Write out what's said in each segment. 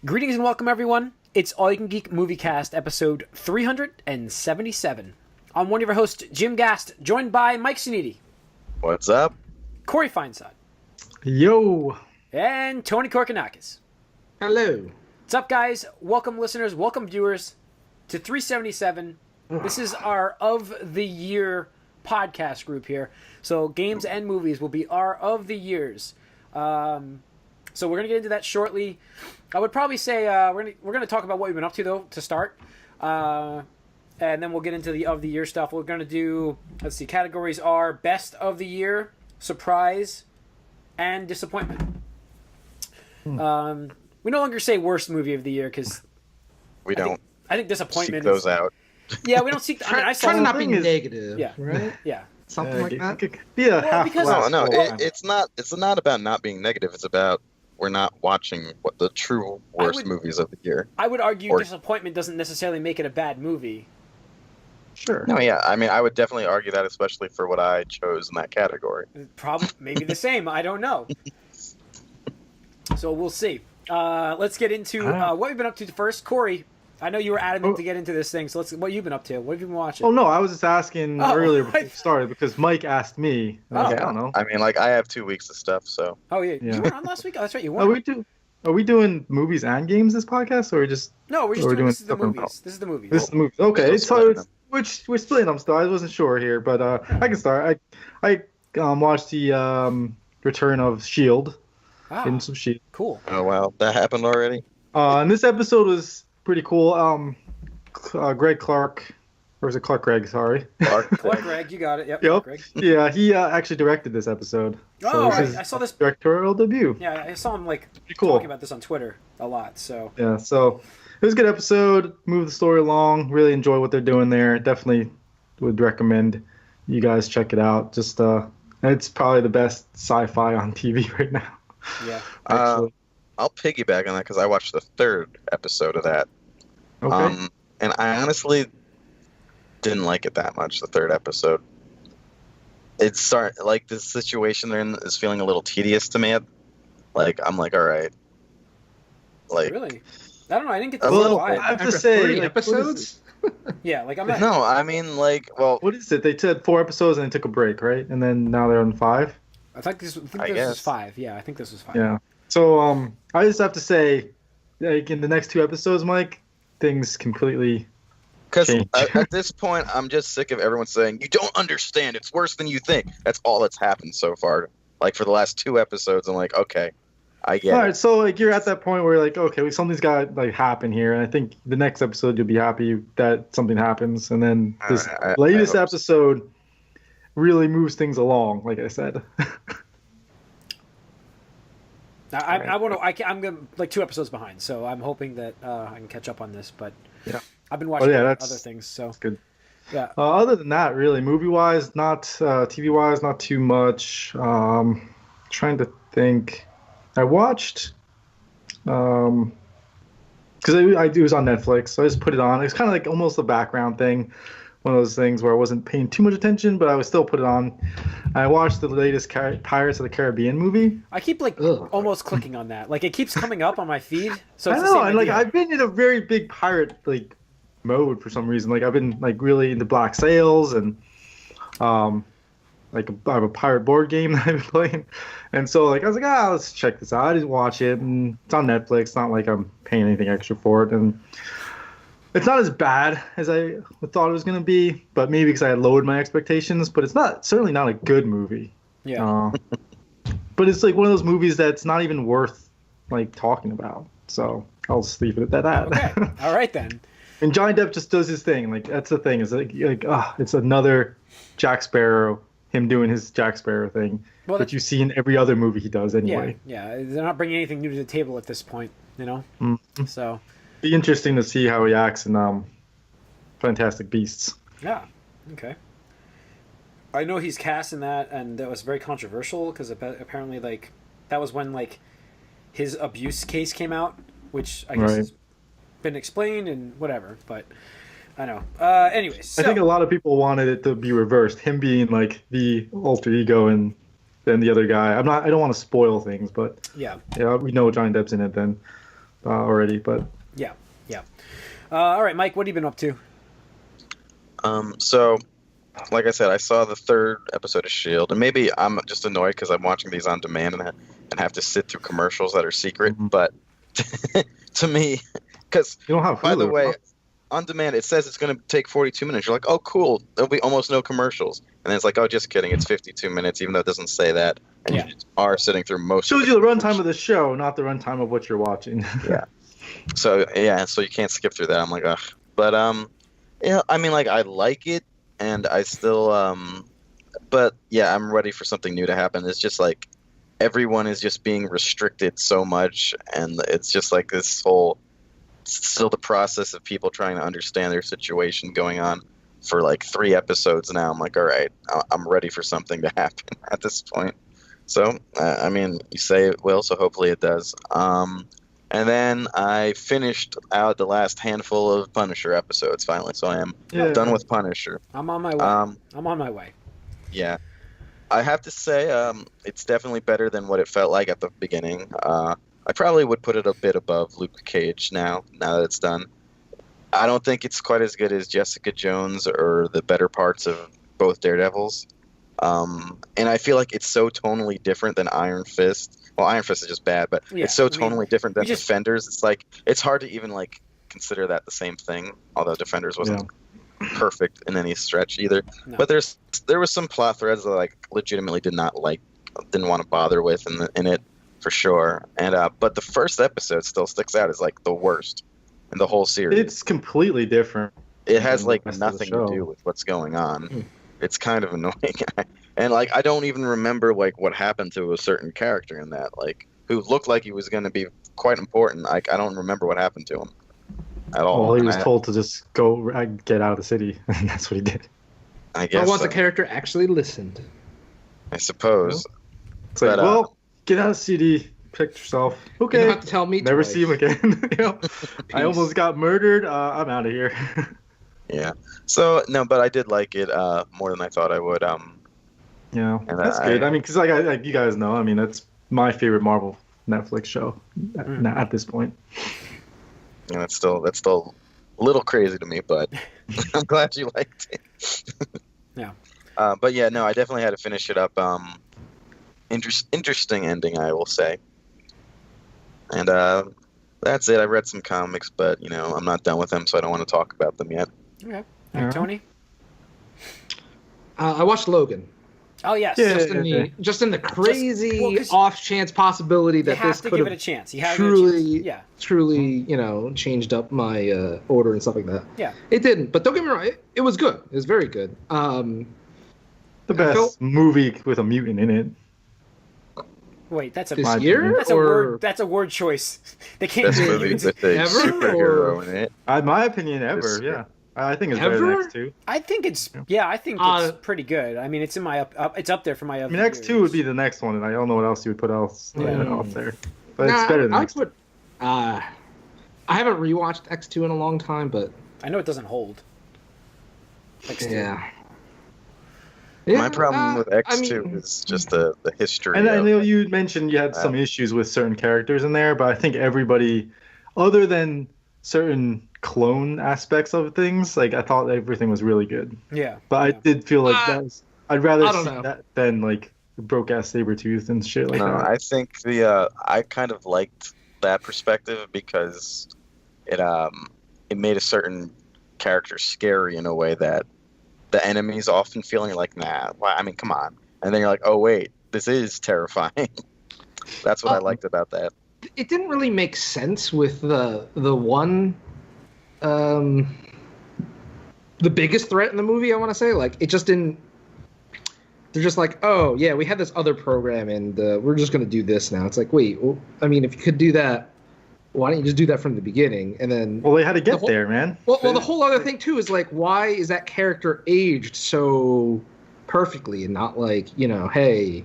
Greetings and welcome, everyone. It's All You Can Geek Moviecast, episode 377. I'm one of your hosts, Jim Gast, joined by Mike Siniti. What's up? Corey Feinsod. Yo. And Tony Korkanakis. Hello. What's up, guys? Welcome, listeners. Welcome, viewers, to 377. This is our Of the Year podcast group here. So games and movies will be our Of the Years. So we're going to get into that shortly. I would probably say we're going to talk about what we've been up to, though, to start. And then we'll get into the Of the Year stuff. We're going to do, let's see, categories are Best of the Year, Surprise, and Disappointment. We no longer say Worst Movie of the Year because I think Disappointment seek those out. Yeah, we don't seek. I saw try to not be negative. Yeah, right. Yeah, Something like that. It's not about not being negative. It's about we're not watching what the true worst movies of the year. I would argue Disappointment doesn't necessarily make it a bad movie. Sure. No, yeah. I mean, I would definitely argue that, especially for what I chose in that category. Probably, maybe the same. I don't know. So we'll see. Let's get into what we've been up to first. Corey, I know you were adamant to get into this thing, so what you've been up to? What have you been watching? Oh, no, I was just asking earlier before we started because Mike asked me. I don't know. I mean, like, I have 2 weeks of stuff, so. Oh, yeah. You were on last week? Oh, that's right, you were. Are we doing movies and games this podcast, or just... No, we're just doing this is the movies. This is the movies. This is the movies. Okay, so we're splitting them still. I wasn't sure here, but I can start. I watched the Return of S.H.I.E.L.D. Getting some S.H.I.E.L.D. Cool. Oh, wow. That happened already? And this episode was pretty cool. Greg Clark, or is it Clark Gregg? Sorry. Clark Gregg, you got it. Yep. Greg. Yeah, he actually directed this episode. Oh, I saw this directorial debut. Yeah, I saw him pretty cool. Talking about this on Twitter a lot. So yeah, so it was a good episode. Moved the story along. Really enjoy what they're doing there. Definitely would recommend you guys check it out. Just it's probably the best sci-fi on TV right now. Yeah. Actually. I'll piggyback on that because I watched the 3rd episode of that. Okay. And I honestly didn't like it that much, the 3rd episode. The situation they're in is feeling a little tedious to me. Like, I'm like, all right. Like, really? I don't know. I didn't get the well, I have to say, 3 episodes? Yeah, like I'm not... No, I mean, like, well... What is it? They said 4 episodes and they took a break, right? And then now they're on 5? I think this was 5. Yeah, I think this was 5. Yeah. So, I just have to say, like, in the next 2 episodes, Mike, things completely Because change. at this point, I'm just sick of everyone saying, you don't understand, it's worse than you think. That's all that's happened so far. Like, for the last 2 episodes, I'm like, okay, I get it. All right, so, like, you're at that point where, like, okay, something's got to, like, happen here. And I think the next episode, you'll be happy that something happens. And then this latest episode really moves things along, like I said. I'm gonna, like 2 episodes behind, so I'm hoping that I can catch up on this. But yeah, I've been watching other things, so that's good. Yeah. Other than that, really, movie-wise, not TV-wise, not too much. Trying to think. I watched because it was on Netflix, so I just put it on. It's kind of like almost a background thing. One of those things where I wasn't paying too much attention, but I would still put it on. I watched the latest Pirates of the Caribbean movie. I keep almost clicking on that. Like it keeps coming up on my feed. So it's I know, and like I've been in a very big pirate mode for some reason. Like I've been really into Black Sails and I have a pirate board game that I've been playing, and so I was like, let's check this out. I just watch it, and it's on Netflix. It's not like I'm paying anything extra for it, and it's not as bad as I thought it was going to be, but maybe because I had lowered my expectations. But it's certainly not a good movie. Yeah. But it's like one of those movies that's not even worth talking about. So I'll just leave it at that. Okay. All right then. And Johnny Depp just does his thing. That's the thing. Is it's another Jack Sparrow. Him doing his Jack Sparrow thing, that you see in every other movie he does anyway. Yeah. They're not bringing anything new to the table at this point, you know. Mm-hmm. So. Be interesting to see how he acts in Fantastic Beasts. Yeah. Okay. I know he's cast in that, and that was very controversial because apparently, that was when his abuse case came out, which I guess has been explained and whatever. But I know. Anyways, so, I think a lot of people wanted it to be reversed. Him being the alter ego and then the other guy. I don't want to spoil things, but yeah, we know Johnny Depp's in it then. already. But Yeah. All right, Mike, what have you been up to? So, like I said, I saw the 3rd episode of Shield, and maybe I'm just annoyed because I'm watching these on demand and have to sit through commercials that are secret. But to me, because you don't have Hulu. By the way, on demand it says it's going to take 42 minutes. You're like, oh, cool. There'll be almost no commercials, and then it's like, oh, just kidding. It's 52 minutes, even though it doesn't say that. And you are sitting through most. Shows you the runtime of the show, not the runtime of what you're watching. Yeah. So you can't skip through that. I'm like, ugh. But yeah, I mean, like I like it, and I still but yeah, I'm ready for something new to happen. It's just like everyone is just being restricted so much, and it's just like this whole still the process of people trying to understand their situation going on for like 3 episodes now. I'm like, all right, I'm ready for something to happen at this point. So I mean, you say it will, so hopefully it does. And then I finished out the last handful of Punisher episodes finally, so I am done with Punisher. I'm on my way. I'm on my way. Yeah. I have to say, it's definitely better than what it felt like at the beginning. I probably would put it a bit above Luke Cage now that it's done. I don't think it's quite as good as Jessica Jones or the better parts of both Daredevils. And I feel like it's so tonally different than Iron Fist. Well, Iron Fist is just bad, but it's so tonally different than Defenders. It's like it's hard to even like consider that the same thing. Although Defenders wasn't perfect in any stretch either. No. But there was some plot threads that I like legitimately didn't want to bother with in it for sure. And but the first episode still sticks out as like the worst in the whole series. It's completely different. It has like nothing to do with what's going on. It's kind of annoying. And like I don't even remember like what happened to a certain character in that, like who looked like he was going to be quite important. Like I don't remember what happened to him at all. Well, he was told to just go get out of the city, and that's what he did. I guess. But once the character actually listened, I suppose. It's like, well, get out of the city, pick yourself. Okay. You don't have to tell me. Never twice. see him again. I almost got murdered. I'm out of here. Yeah. So no, but I did like it more than I thought I would. Yeah, that's good. I mean, because like you guys know, I mean, that's my favorite Marvel Netflix show at this point. And that's still a little crazy to me, but I'm glad you liked it. Yeah. But yeah, no, I definitely had to finish it up. Interesting ending, I will say. And that's it. I read some comics, but I'm not done with them, so I don't want to talk about them yet. Okay. Tony? I watched Logan. Oh yes, just in the crazy off chance possibility that this could give it a chance. You have truly, changed up my order and stuff like that. Yeah, it didn't, but don't get me wrong, it was good. It was very good. The best movie with a mutant in it. Wait, that's this year? That's a word choice. They can't best movie with a superhero in it. In my opinion, ever. Yeah. I think it's better than X2. I think it's pretty good. I mean, it's in my it's up there for my. I mean, X2 would be the next one, and I don't know what else you would put off there. But it's better than X2. I haven't rewatched X2 in a long time, but I know it doesn't hold. X2. Yeah. My problem with X2 is just the history. And I know you mentioned you had some issues with certain characters in there, but I think everybody, other than certain clone aspects of things, like I thought everything was really good. Yeah. But I did feel like I'd rather see that than like broke ass Sabretooth and shit like that. I think I kind of liked that perspective because it made a certain character scary in a way that the enemies often feeling like, nah, I mean, come on. And then you're like, oh wait, this is terrifying. That's what I liked about that. It didn't really make sense with the one the biggest threat in the movie, I want to say. Like, it just didn't. They're just like, oh yeah, we had this other program and we're just going to do this now. It's like, wait, well, I mean, if you could do that, why don't you just do that from the beginning? And then, well, they had to get there, man. Well, the whole other thing too is like, why is that character aged so perfectly and not like, hey,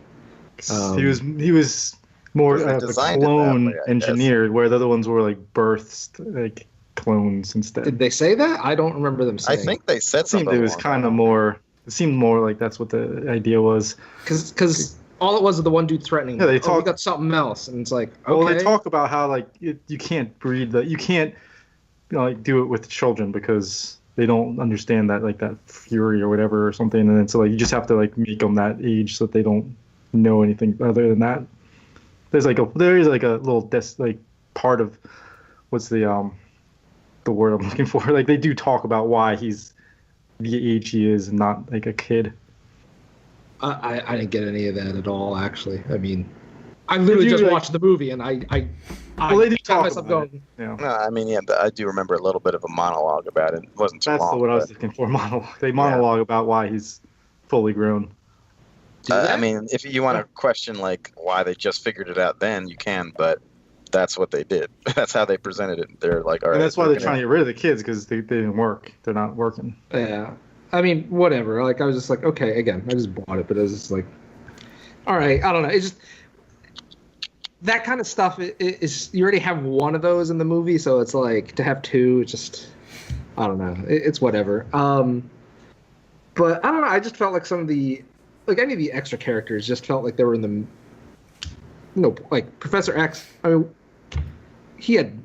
he was more a clone engineered, where the other ones were like births, like clones instead. Did they say that? I don't remember them saying. I think they said something. It was kind of more. It seemed more like that's what the idea was. Because all it was is the one dude threatening. Yeah, they them. Oh, we talk- got something else, and it's like, okay. Well, they talk about how like you can't breed you can't like do it with children because they don't understand that like that fury or whatever or something, and then so like you just have to like make them that age so that they don't know anything other than that. There is like a little like part of what's the word I'm looking for. Like they do talk about why he's the age he is and not like a kid. I didn't get any of that at all, actually. I mean, I literally just watched the movie, and I they do talk myself about going, Yeah. No, I mean, yeah, I do remember a little bit of a monologue about it. It wasn't too That's long. what I was but- looking for. Monologue. They monologue about why he's fully grown. I mean, if you want to question like why they just figured it out then, you can, but that's what they did. That's how they presented it. They're like, all right. And that's why we're they're trying to get rid of the kids because they didn't work. They're not working. yeah. I mean, whatever. Like, I was just like, okay, again, I just bought it, but I was just like, all right, I don't know. It's just that kind of stuff is you already have one of those in the movie, so it's like to have two, it's just, I don't know. It's whatever. But I don't know. I just felt like some of the, like any of the extra characters just felt like they were in the, like Professor X. I mean, he had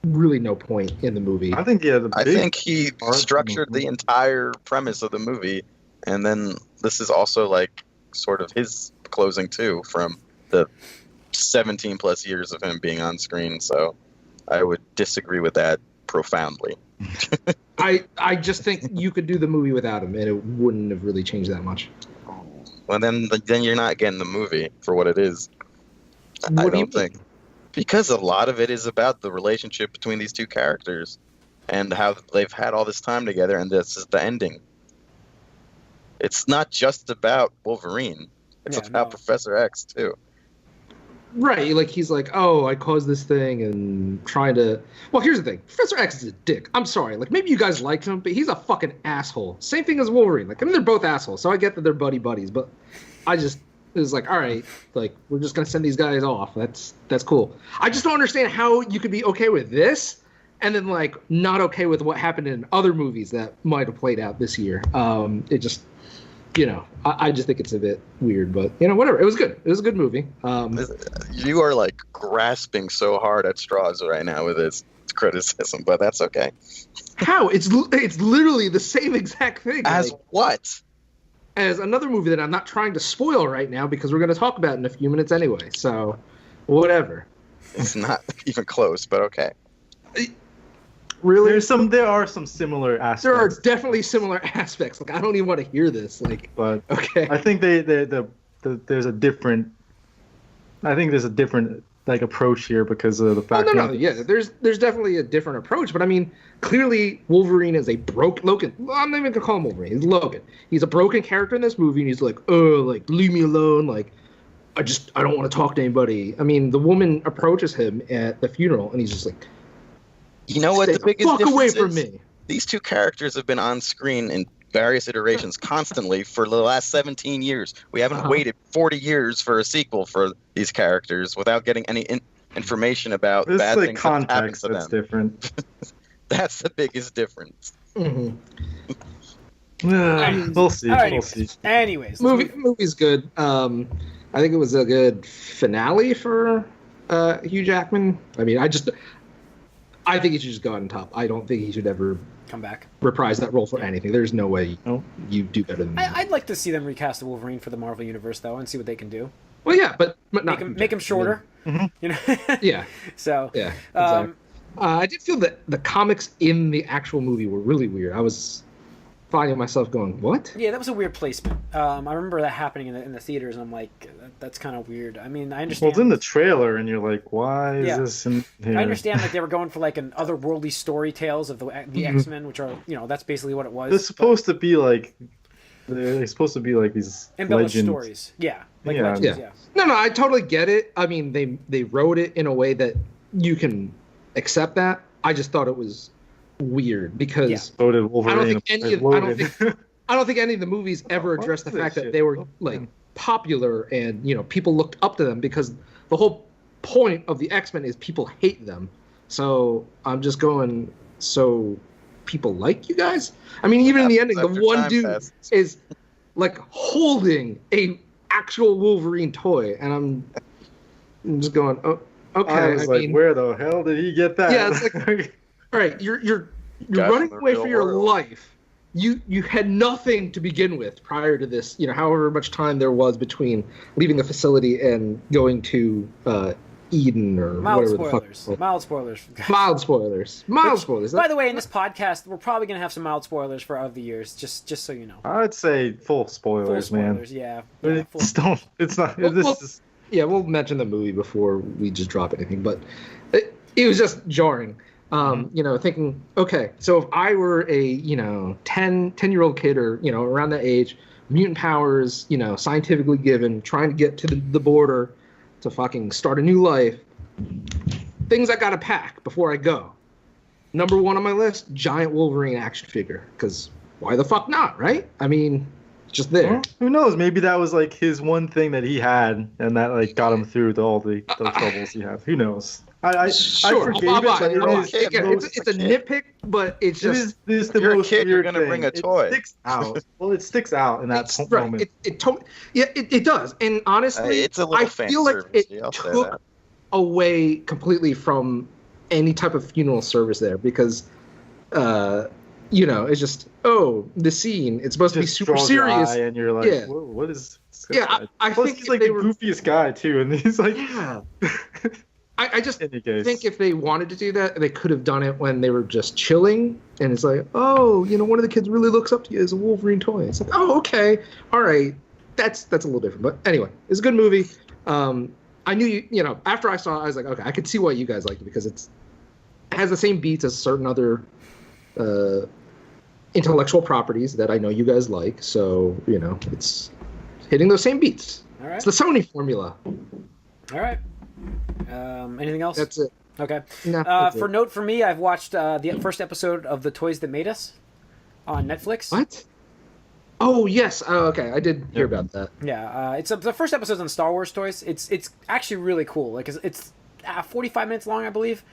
really no point in the movie. I think I think he part of the structured the movie. entire premise of the movie, and then this is also like sort of his closing too from the 17 plus years of him being on screen. So I would disagree with that profoundly. I just think you could do the movie without him, and it wouldn't have really changed that much. Well, then you're not getting the movie for what it is. I What do you don't think. Because a lot of it is about the relationship between these two characters and how they've had all this time together, and this is the ending. It's not just about Wolverine. It's about Professor X, too. Right, like he's like, oh, I caused this thing and trying to. Well, here's the thing: Professor X is a dick. I'm sorry, like maybe you guys liked him, but he's a fucking asshole. Same thing as Wolverine. Like I mean, they're both assholes, so I get that they're buddies, but I just it was like, all right, like we're just gonna send these guys off. That's cool. I just don't understand how you could be okay with this and then like not okay with what happened in other movies that might have played out this year. It just. I just think it's a bit weird, but whatever. It was good. It was a good movie. You are like grasping so hard at straws right now with this criticism, but that's okay. How? It's literally the same exact thing. As like, what? As another movie that I'm not trying to spoil right now because we're going to talk about it in a few minutes anyway. So, whatever. It's not even close, but okay. Really? There are some similar aspects. There are definitely similar aspects. Like I don't even want to hear this. Like, but okay. I think there's a different. I think there's a different like approach here because of the fact. Yeah. There's definitely a different approach, but I mean, clearly Wolverine is a Logan. Well, I'm not even gonna call him Wolverine. He's Logan. He's a broken character in this movie, and he's like, oh, like leave me alone. Like, I don't want to talk to anybody. I mean, the woman approaches him at the funeral, and he's just like. You know what the biggest fuck difference away from is? me. These two characters have been on screen in various iterations constantly for the last 17 years. We haven't waited 40 years for a sequel for these characters without getting any information about There's bad like things that happen context to that's them. different. That's the biggest difference. Mm-hmm. We'll see. All right, We'll see. Anyways, Movie's good. I think it was a good finale for Hugh Jackman. I mean, I think he should just go on top. I don't think he should ever come back. reprise that role for anything. There's no way you do better than that. I'd like to see them recast the Wolverine for the Marvel Universe, though, and see what they can do. Well, yeah, but not Make him shorter. Yeah. So yeah. Exactly. I did feel that the comics in the actual movie were really weird. I was finding myself going, what? Yeah, that was a weird placement. I remember that happening in the theaters, and I'm like, that's kind of weird. I mean, I understand. Well, it's in the trailer, and you're like, why is this in here? I understand that they were going for like an otherworldly story tales of the X-Men, which are, that's basically what it was. They're supposed to be like, they're supposed to be like these embellished legends. stories. Yeah. Like Yeah. legends, yeah. No, I totally get it. I mean, they wrote it in a way that you can accept that. I just thought it was weird because So did Wolverine. I don't think any of the movies ever Fuck addressed the this fact that shit. they were like popular and people looked up to them because the whole point of the X-Men is people hate them. So I'm just going, so people like you guys? I mean, even in the ending, the one dude is like holding a actual Wolverine toy, and I'm just going, oh, okay. I was like, where the hell did he get that? Yeah, it's like, all right, you're Guy running from the away real for your world. life. You had nothing to begin with prior to this. However much time there was between leaving the facility and going to Eden or Mild whatever the fuck. spoilers. Mild spoilers. Mild spoilers. Mild spoilers. By the way, in this podcast, we're probably gonna have some mild spoilers for Of the Years, just so you know. I'd say full Full spoilers, spoilers, yeah. Full. It's not. Well, this well, is. Yeah, we'll mention the movie before we just drop anything, but it was just jarring. Thinking, okay, so if I were a 10-year-old kid or around that age, mutant powers, scientifically given, trying to get to the border to fucking start a new life, things I gotta pack before I go. Number one on my list, giant Wolverine action figure, because why the fuck not, right? I mean, it's just there. Well, who knows? Maybe that was like his one thing that he had, and that like got him through all the troubles he had. Who knows? I forgave it, but it's a nitpick, but it's just it is the You're a most kid, you're weird gonna thing. bring a toy. It sticks out. Well, it sticks out in that right. moment. It does, and honestly, It's a little I fan feel like service, it I'll say took that. away completely from any type of funeral service there because, it's just the scene. It's supposed to be Just super draws your serious. eye and you're like, Yeah. what is? Yeah, I Plus, think he's if like they the were- goofiest guy too, and he's like, Yeah. I just Any case. think if they wanted to do that, they could have done it when they were just chilling, and it's like, oh, one of the kids really looks up to you as a Wolverine toy. It's like, oh, okay, all right, that's a little different. But anyway, it's a good movie. I knew after I saw it, I was like, okay, I could see why you guys liked it because it has the same beats as certain other intellectual properties that I know you guys like. So it's hitting those same beats. All right. It's the Sony formula. All right. Anything else? That's it. Okay. No, that's for it. note for me, I've watched the first episode of The Toys That Made Us on Netflix. What? Oh yes. Oh, okay. I did hear about that. Yeah, it's the first episode's on Star Wars toys. It's actually really cool. Like it's 45 minutes long, I believe.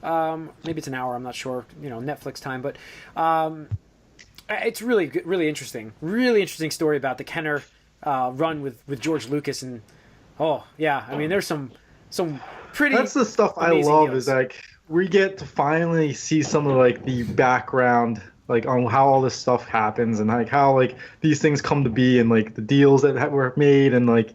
Maybe it's an hour. I'm not sure. Netflix time, but it's really good, really interesting. Really interesting story about the Kenner run with George Lucas and I mean there's some pretty. That's the stuff I amazing love. deals. Is like we get to finally see some of like the background, like on how all this stuff happens and like how like these things come to be and like the deals that were made and like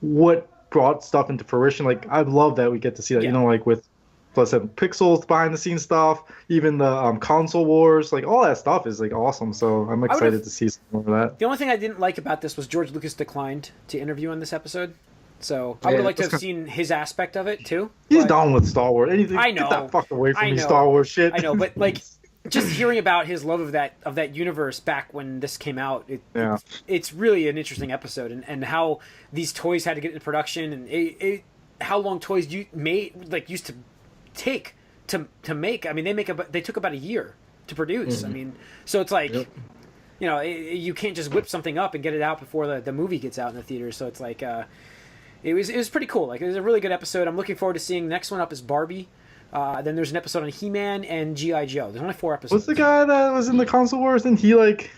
what brought stuff into fruition. Like I love that we get to see that. Yeah. Like with plus 7 Pixels behind the scenes stuff, even the console wars, like all that stuff is like awesome. So I'm excited to see some more of that. The only thing I didn't like about this was George Lucas declined to interview on this episode. So I would have liked to have seen his aspect of it too. He's but- done with Star Wars. Anything, I know. Get that fuck away from I me, know. Star Wars shit. I know, but like just hearing about his love of that universe back when this came out, it's really an interesting episode and how these toys had to get into production and how long toys used to take to make. I mean, they took about a year to produce. Mm-hmm. I mean, so it's like you can't just whip something up and get it out before the movie gets out in the theaters. So it's like it was pretty cool. Like it was a really good episode. I'm looking forward to seeing. Next one up is Barbie. Then there's an episode on He-Man and G.I. Joe. There's only 4 episodes. What's the guy that was in the console wars? Didn't he like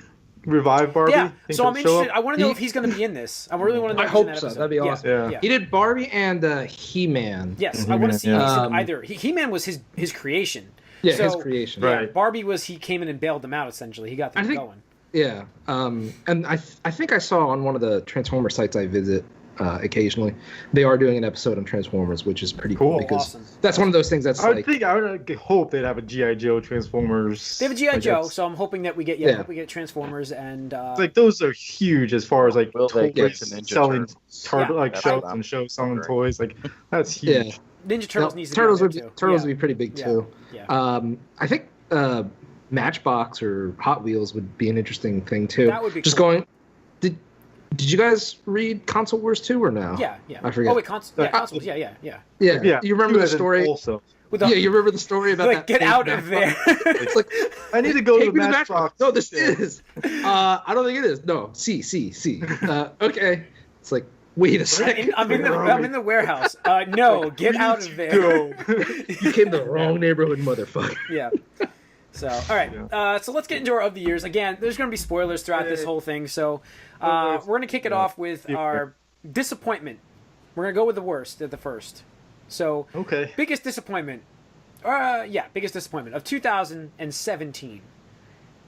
revive Barbie? Yeah, Think so he'll I'm show interested. up? I want to know if he's going to be in this. I really want to know. I if he's in hope that so. episode. That'd be awesome. Yeah. Yeah. He did Barbie and He-Man. Yes, I want to see if he's in Yeah. either. He-Man was his creation. Yeah, So, his creation. Yeah, Right. Barbie was he came in and bailed them out essentially. He got them going. Yeah. And I think I saw on one of the Transformer sites I visit occasionally, they are doing an episode on Transformers, which is pretty cool Cool. because Awesome. that's one of those things that's I like. would hope they'd have a G.I. Joe Transformers. They have a G.I. like, Joe, that's- so I'm hoping that we get Yeah. we get Transformers and Like those are huge as far as like Will they get toys to Ninja selling Turtles? Yeah. like That's shows what and shows selling Right. toys. Like that's Yeah. huge. Ninja Turtles No, needs to Turtles be would on there, too. Turtles Yeah. would be pretty big Yeah. too. Yeah. I think Matchbox or Hot Wheels would be an interesting thing too. That would be just cool. going. Did you guys read Console Wars 2 or no? Yeah. I forget. Oh wait, consoles. Yeah. Yeah. Yeah, You remember the as in story? Also, With the, Yeah, you remember the story about like that? get fake out of there. Matchbox? It's like I need to go take to me the to Matchbox. Matchbox. No, this Yeah. is. I don't think it is. No, C. Okay. It's like, wait a second. I'm in the warehouse. No, get out of there. Go. You came to the wrong neighborhood, motherfucker. Yeah. So, all right. So let's get into our of the years. Again, there's going to be spoilers throughout this whole thing. So we're going to kick it off with our disappointment. We're gonna go with the worst at the first. So Okay. biggest disappointment. Biggest disappointment of 2017.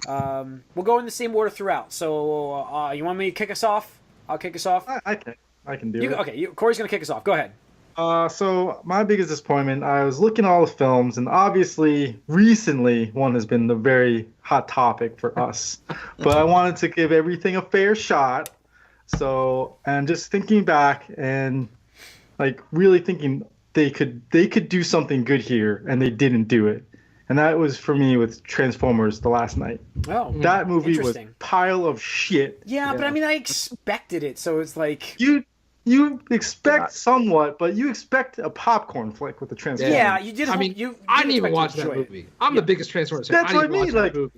We'll go in the same order throughout. So you want me to kick us off? I'll kick us off. I can do it. Okay, Corey's gonna kick us off. Go ahead. So my biggest disappointment, I was looking at all the films, and obviously, recently, one has been the very hot topic for us. But I wanted to give everything a fair shot. So, and just thinking back and like really thinking they could do something good here, and they didn't do it. And that was for me with Transformers: The Last Night. Oh, That movie was interesting. pile of shit. Yeah, but I mean, I expected it, so it's like. You expect somewhat, but you expect a popcorn flick with the Transformers. Yeah, you did. I mean, you I didn't even expect watch to that enjoy it. movie. I'm the biggest Transformers fan. That's what I mean. Like, you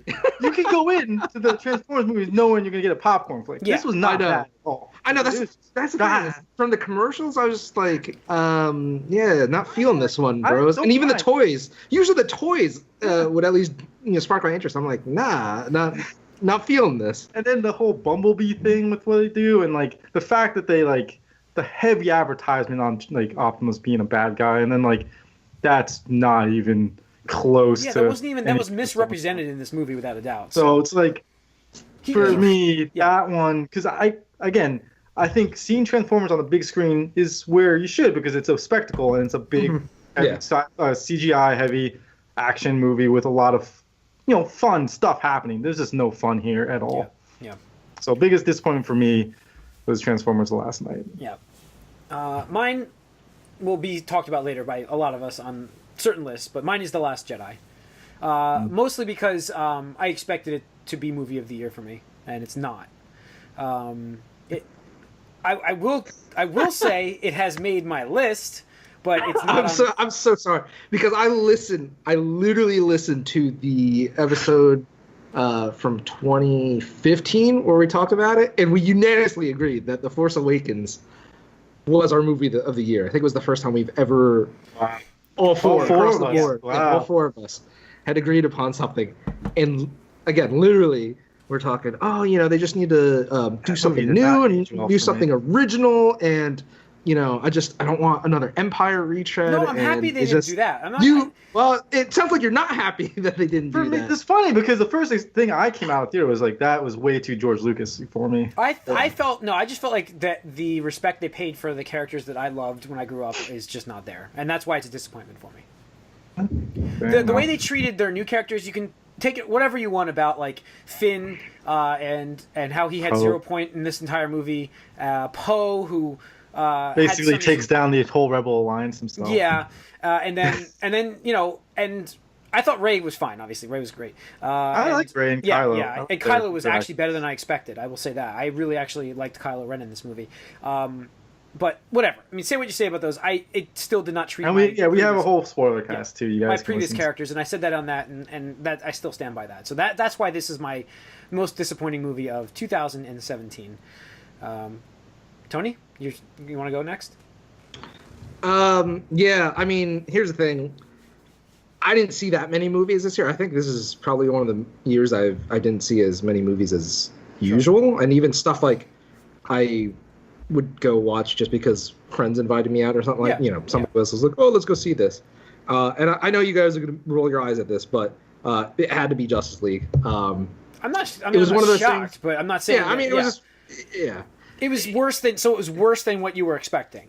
can go into the Transformers movies knowing you're gonna get a popcorn flick. Yeah, This was not I know. that at all. I know that's the thing. is, From the commercials, I was just like, not feeling this one, bros. don't And even the mind. toys. Usually the toys would at least spark my interest. I'm like, nah, not feeling this. And then the whole Bumblebee thing with what they do, and like the fact that they like the heavy advertisement on like Optimus being a bad guy, and then like that's not even close Yeah, to. that wasn't even. That was anything. misrepresented in this movie without a doubt. So it's like. For me, Yeah. that one, because I think seeing Transformers on the big screen is where you should, because it's a spectacle and it's a big heavy CGI heavy action movie with a lot of fun stuff happening. There's just no fun here at all. Yeah. So biggest disappointment for me was Transformers: The Last Night. Yeah. Mine will be talked about later by a lot of us on certain lists, but mine is The Last Jedi. Mostly because I expected it to be movie of the year for me, and it's not. I will say it has made my list, but it's not. I'm so sorry because I literally listened to the episode from 2015 where we talked about it, and we unanimously agreed that The Force Awakens was our movie of the year. I think it was the first time we've ever all four across the board, all four of us had agreed upon something. And again, literally, we're talking, they just need to do something new and do something original. And, I don't want another Empire retread. No, I'm happy they didn't do that. I'm not. Well, it sounds like you're not happy that they didn't do For me, that. it's funny because the first thing I came out there was like that was way too George Lucas for me. I just felt like that the respect they paid for the characters that I loved when I grew up is just not there, and that's why it's a disappointment for me. The way they treated their new characters, you can take it whatever you want about like Finn and how he had 0 point in this entire movie. Poe, who basically takes down the whole Rebel Alliance himself. Yeah, and then and I thought Rey was fine. Obviously, Rey was great. I liked Rey and Kylo. Yeah, and Kylo was actually better than I expected. I will say that. I really actually liked Kylo Ren in this movie. But whatever. I mean, say what you say about those. It still did not treat. And we have a whole spoiler cast too. You guys, my previous characters, and I said that on that, and that I still stand by that. So that's why this is my most disappointing movie of 2017. Tony, you want to go next? Yeah. I mean, here's the thing. I didn't see that many movies this year. I think this is probably one of the years I didn't see as many movies as usual, and even stuff like I would go watch just because friends invited me out or something somebody else was like, oh, let's go see this. And I know you guys are going to roll your eyes at this, but it had to be Justice League. I'm not one of those shocked, things, but I'm not saying. Yeah, I mean, it was just, It was worse than it was worse than what you were expecting.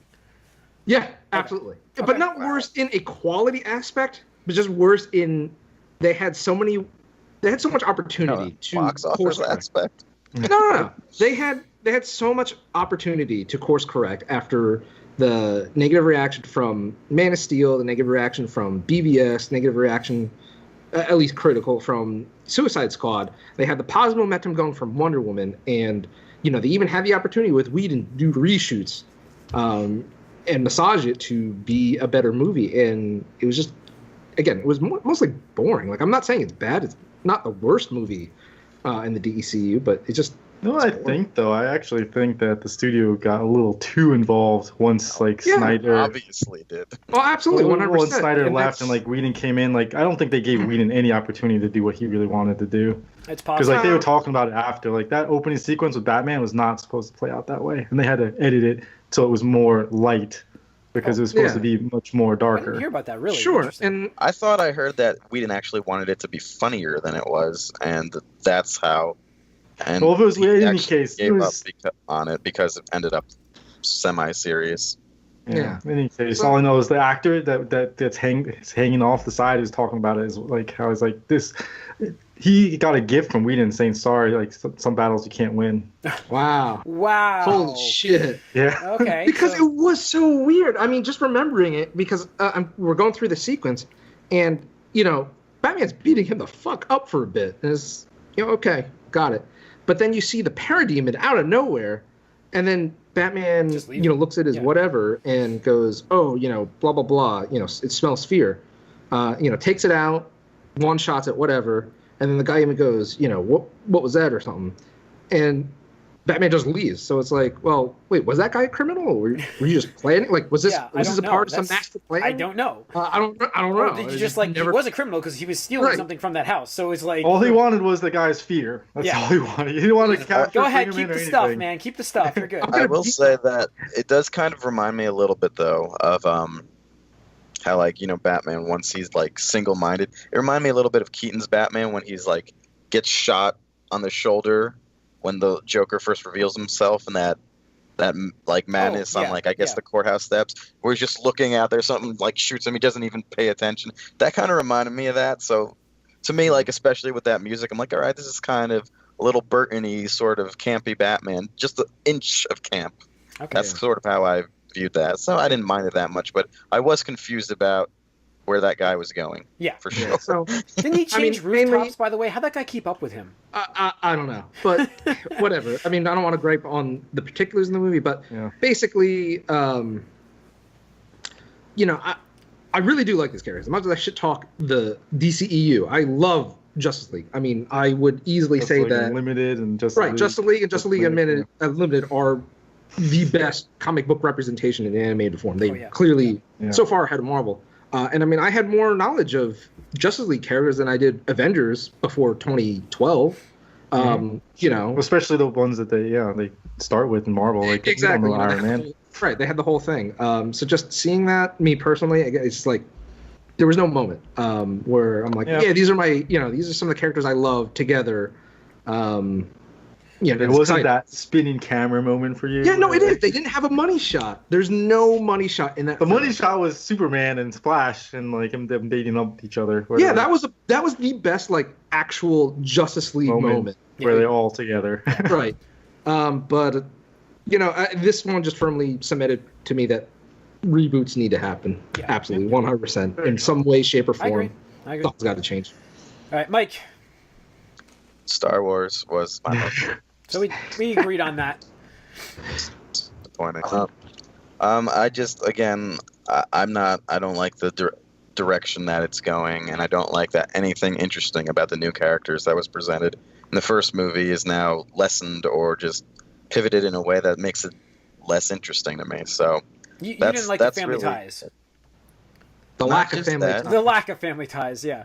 Yeah, absolutely. Okay. But not worse in a quality aspect, but just worse in they had so much opportunity to box office aspect. No. They had so much opportunity to course correct after the negative reaction from Man of Steel, the negative reaction from BVS, negative reaction, at least critical, from Suicide Squad. They had the positive momentum going from Wonder Woman, and they even had the opportunity with Whedon to do reshoots and massage it to be a better movie. And it was just, again, it was mostly boring. Like, I'm not saying it's bad. It's not the worst movie in the DCU, but it just No, I think though. I actually think that the studio got a little too involved once, like Snyder. Obviously did. Oh, absolutely, 100%. When Snyder left and like Whedon came in, like I don't think they gave Whedon any opportunity to do what he really wanted to do. It's Because possible. like they were talking about it after, like that opening sequence with Batman was not supposed to play out that way, and they had to edit it so it was more light because it was supposed to be much more I didn't darker. hear about that. Really? Sure, Interesting. and I thought I heard that Whedon actually wanted it to be funnier than it was, and that's how. And Well, if it was he in any actually case, it gave was. up on it because it ended up semi-serious. Yeah. In any case, all I know is the actor that's hanging off the side is talking about it is like how it's like this. He got a gift from Whedon saying sorry, like some battles you can't win. wow. Wow. Holy shit. Yeah. Okay. Because so- it was so weird. I mean, just remembering it, because we're going through the sequence, and, Batman's beating him the fuck up for a bit. And it's, okay, got it. But then you see the parademon out of nowhere, and then Batman, Just leave it. looks at his whatever and goes, oh, blah, blah, blah, it smells fear. Takes it out, one-shots it, whatever, and then the guy even goes, what was that or something? And Batman just leaves. So it's like, well, wait, was that guy a criminal? Or were you just planning? Like, was this Yeah, I was this don't a part know. of some master plan? I don't know. I don't know. Or did you just like he was a criminal because he was stealing Right. something from that house? So it's like All he wanted was the guy's fear. That's Yeah. all he wanted. He didn't want to capture. go ahead, bring him keep in or the stuff, anything. man. Keep the stuff. You're good. I will say that it does kind of remind me a little bit though of how like Batman once he's like single-minded. It reminded me a little bit of Keaton's Batman when he's like gets shot on the shoulder when the Joker first reveals himself and that like madness on like I guess the courthouse steps where he's just looking out there, something like shoots him, he doesn't even pay attention. That kind of reminded me of that. So to me, like especially with that music, I'm like, all right, this is kind of a little Burton-y sort of campy Batman, just an inch of camp. Okay. That's sort of how I viewed that. So I didn't mind it that much, but I was confused about where that guy was going. Yeah. For sure. So Didn't he change mainly- rooftops, by the way? How'd that guy keep up with him? I don't know, but whatever. I mean, I don't want to gripe on the particulars in the movie, but Yeah. basically, I really do like this character. As much as I shit talk the DCEU, I love Justice League. I mean, I would easily Just say like that Unlimited and Justice League and Justice League Unlimited are the best comic book representation in animated form. They clearly so far ahead of Marvel. And I mean, I had more knowledge of Justice League characters than I did Avengers before 2012. especially the ones that they start with in Marvel, like exactly. you don't know Iron Man. Right, they had the whole thing. So just seeing that, me personally, it's like there was no moment where I'm like, these are my, these are some of the characters I love together. It wasn't that spinning camera moment for you. Yeah, no, it is. They didn't have a money shot. There's no money shot in that. The money shot was Superman and Splash and like them dating up each other. Yeah, that was the best like actual Justice League moment where they're all together. Right, but this one just firmly cemented to me that reboots need to happen. Yeah, absolutely, 100% in some way, shape, or form. I agree. Something's got to change. All right, Mike. Star Wars was my most So we agreed on that. disappointing. I just again, I don't like the direction that it's going, and I don't like that anything interesting about the new characters that was presented in the first movie is now lessened or just pivoted in a way that makes it less interesting to me. So you didn't like the family ties. The lack of family ties. The lack of family ties, yeah.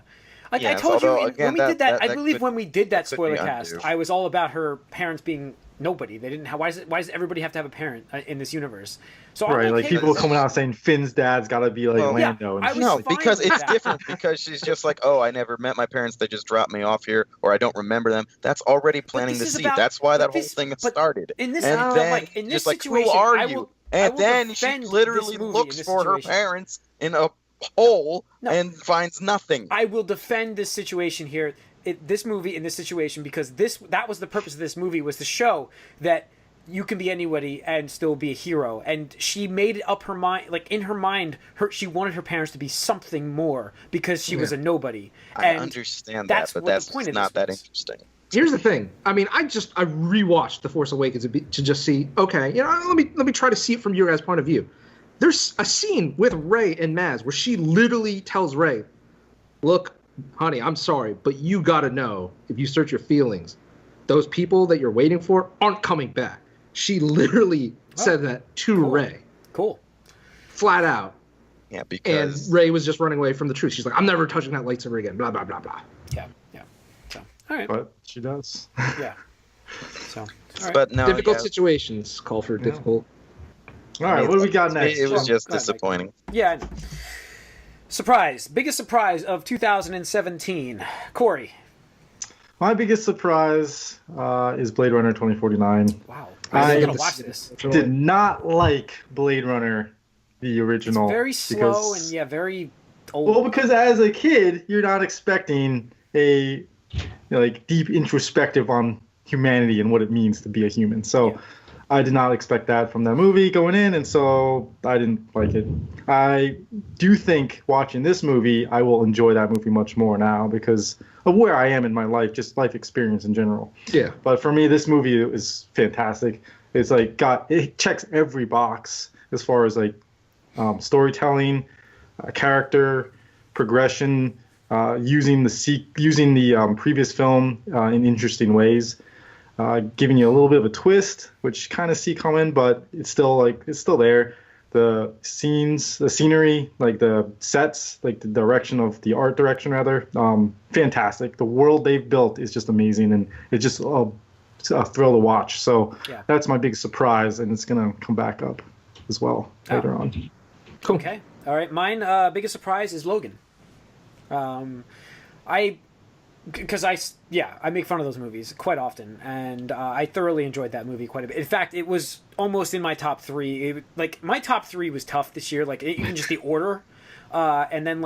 Like yes, I told you again, when we did that, I that believe could, when we did that spoiler be cast, undue. I was all about her parents being nobody. They didn't have. Why does everybody have to have a parent in this universe? So right, I'm like okay people with coming out saying Finn's dad's got to be like Lando. I was No, fine because with it's that. different. Because she's just like, oh, I never met my parents. They just dropped me off here, or I don't remember them. That's already planting the this is seed. about- That's why that but wole this- thing but started. in this- and then like, in this just like, situation, who are I you? will- I And will then she defend literally this movie in looks this for her situation. parents in a hole and finds nothing. I will defend this situation here. This movie in this situation because that was the purpose of this movie was to show that you can be anybody and still be a hero. And she made it up her mind, like in her mind, she wanted her parents to be something more because she was a nobody. And I understand that's that, but what the that's point just of not this that was. interesting. Here's the thing. I mean, I rewatched The Force Awakens to just see. Okay, let me try to see it from your guys' point of view. There's a scene with Rey and Maz where she literally tells Rey, "Look, honey, I'm sorry, but you gotta know if you search your feelings, those people that you're waiting for aren't coming back. She literally said that to Rey. Cool. Flat out. Yeah, because... And Rey was just running away from the truth. She's like, I'm never touching that lightsaber again, blah, blah, blah, blah. Yeah. So, all right. But she does. Yeah. So, all right. But no, Difficult situations call for difficult. All right, what do we got next? It was just Go ahead, disappointing. Yeah. I know. Surprise. Biggest surprise of 2017. Corey. My biggest surprise is Blade Runner 2049. Wow. I was going to watch this. Did not like Blade Runner, the original. It's very slow and very old. Well, because as a kid, you're not expecting a deep introspective on humanity and what it means to be a human. So I did not expect that from that movie going in, and so I didn't like it. I do think watching this movie, I will enjoy that movie much more now because of where I am in my life, just life experience in general. Yeah. But for me, this movie is fantastic. It's it checks every box as far as storytelling, character, progression, using the previous film in interesting ways. Giving you a little bit of a twist, which kind of see coming, but it's still there. The scenes, the scenery, the sets, the direction of the art direction rather, fantastic. The world they've built is just amazing, and it's just a thrill to watch. So that's my big surprise, and it's gonna come back up as well later on. Cool. Okay, all right. Mine biggest surprise is Logan. Because I make fun of those movies quite often, and I thoroughly enjoyed that movie quite a bit. In fact, it was almost in my top 3. My top 3 was tough this year, even just the order, and then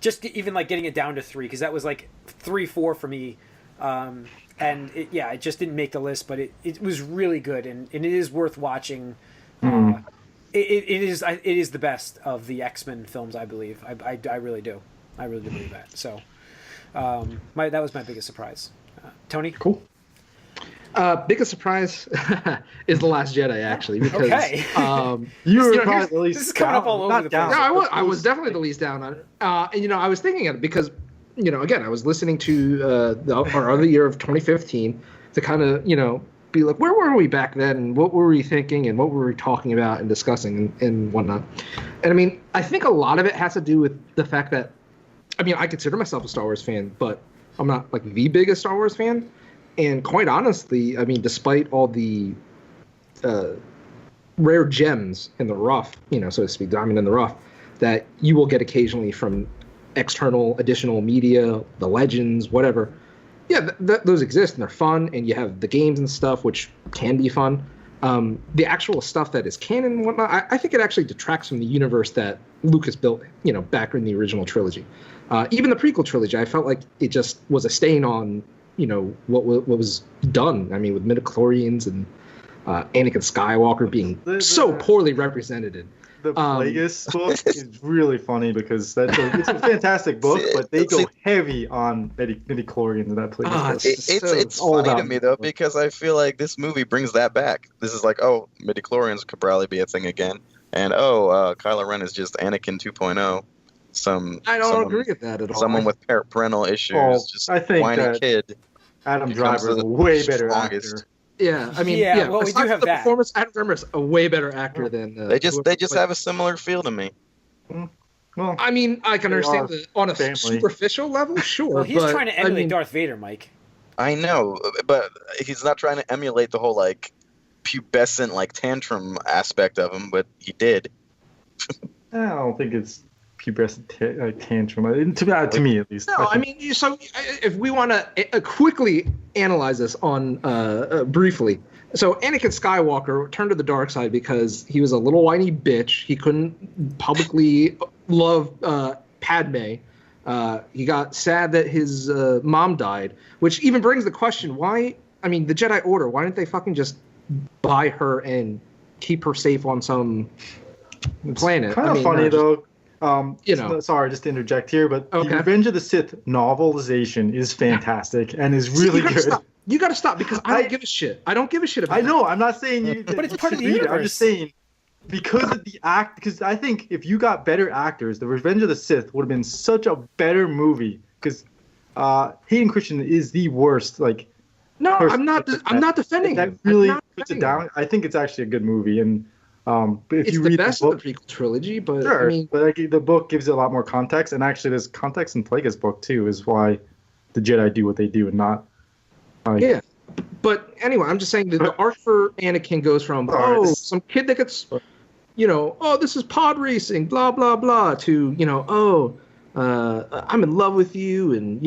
just even getting it down to 3, because that was 3, 4 for me, and it just didn't make the list, but it was really good, and it is worth watching. It is the best of the X-Men films, I believe. I really do. I really do believe that. So. That was my biggest surprise. Tony? Cool. Biggest surprise is The Last Jedi, actually, because you were probably the least. This is coming up all over the place. No, I was definitely the least down on it. And I was thinking of it because, again, I was listening to our other year of 2015 to kind of, be like, where were we back then, and what were we thinking, and what were we talking about and discussing and whatnot. And I think a lot of it has to do with the fact that, I consider myself a Star Wars fan, but I'm not the biggest Star Wars fan. And quite honestly, despite all the rare gems in the rough, so to speak, diamond in the rough, that you will get occasionally from external additional media, the legends, whatever. Yeah, those exist and they're fun, and you have the games and stuff, which can be fun. The actual stuff that is canon and whatnot, I think it actually detracts from the universe that Lucas built, back in the original trilogy. Even the prequel trilogy, I felt like it just was a stain on, what was done. With midichlorians and Anakin Skywalker being so poorly represented. The Plagueis book is really funny because it's a fantastic book, but they go heavy on midichlorians in that Plagueis book. It's funny to me, though, because I feel like this movie brings that back. This is midichlorians could probably be a thing again. And, Kylo Ren is just Anakin 2.0. I don't agree with that at all. Someone with parental issues, just I think whiny that kid. Adam Driver is a way better actor. Yeah, well, we do have that. Performance, Adam Driver is a way better actor than. They just have a similar feel to me. Well, I can understand on a superficial level, sure. Well, he's trying to emulate Darth Vader, Mike. I know, but he's not trying to emulate the whole pubescent tantrum aspect of him, but he did. I don't think it's pubescent tantrum. To me, at least. No, so if we want to quickly analyze this on briefly. So Anakin Skywalker turned to the dark side because he was a little whiny bitch. He couldn't publicly love Padme. He got sad that his mom died, which even brings the question, why, the Jedi Order, why didn't they fucking just buy her and keep her safe on some planet? Kind of funny, though. Sorry, just to interject here, but the Revenge of the Sith novelization is fantastic and is really good. You got to stop because I don't give a shit. I don't give a shit about. I know. I'm not saying you. But it's part of the universe. I'm just saying because of the act. Because I think if you got better actors, the Revenge of the Sith would have been such a better movie. Because Hayden Christensen is the worst No, I'm not. I'm not defending that him. really puts it down. I think it's actually a good movie, and if it's you the read best the book, of the prequel trilogy. But sure, I mean, but like, the book gives it a lot more context, and actually, there's context in Plagueis book too, is why the Jedi do what they do, and not. Yeah, but anyway, I'm just saying that the arc for Anakin goes from some kid that gets, this is pod racing, blah blah blah, to I'm in love with you, and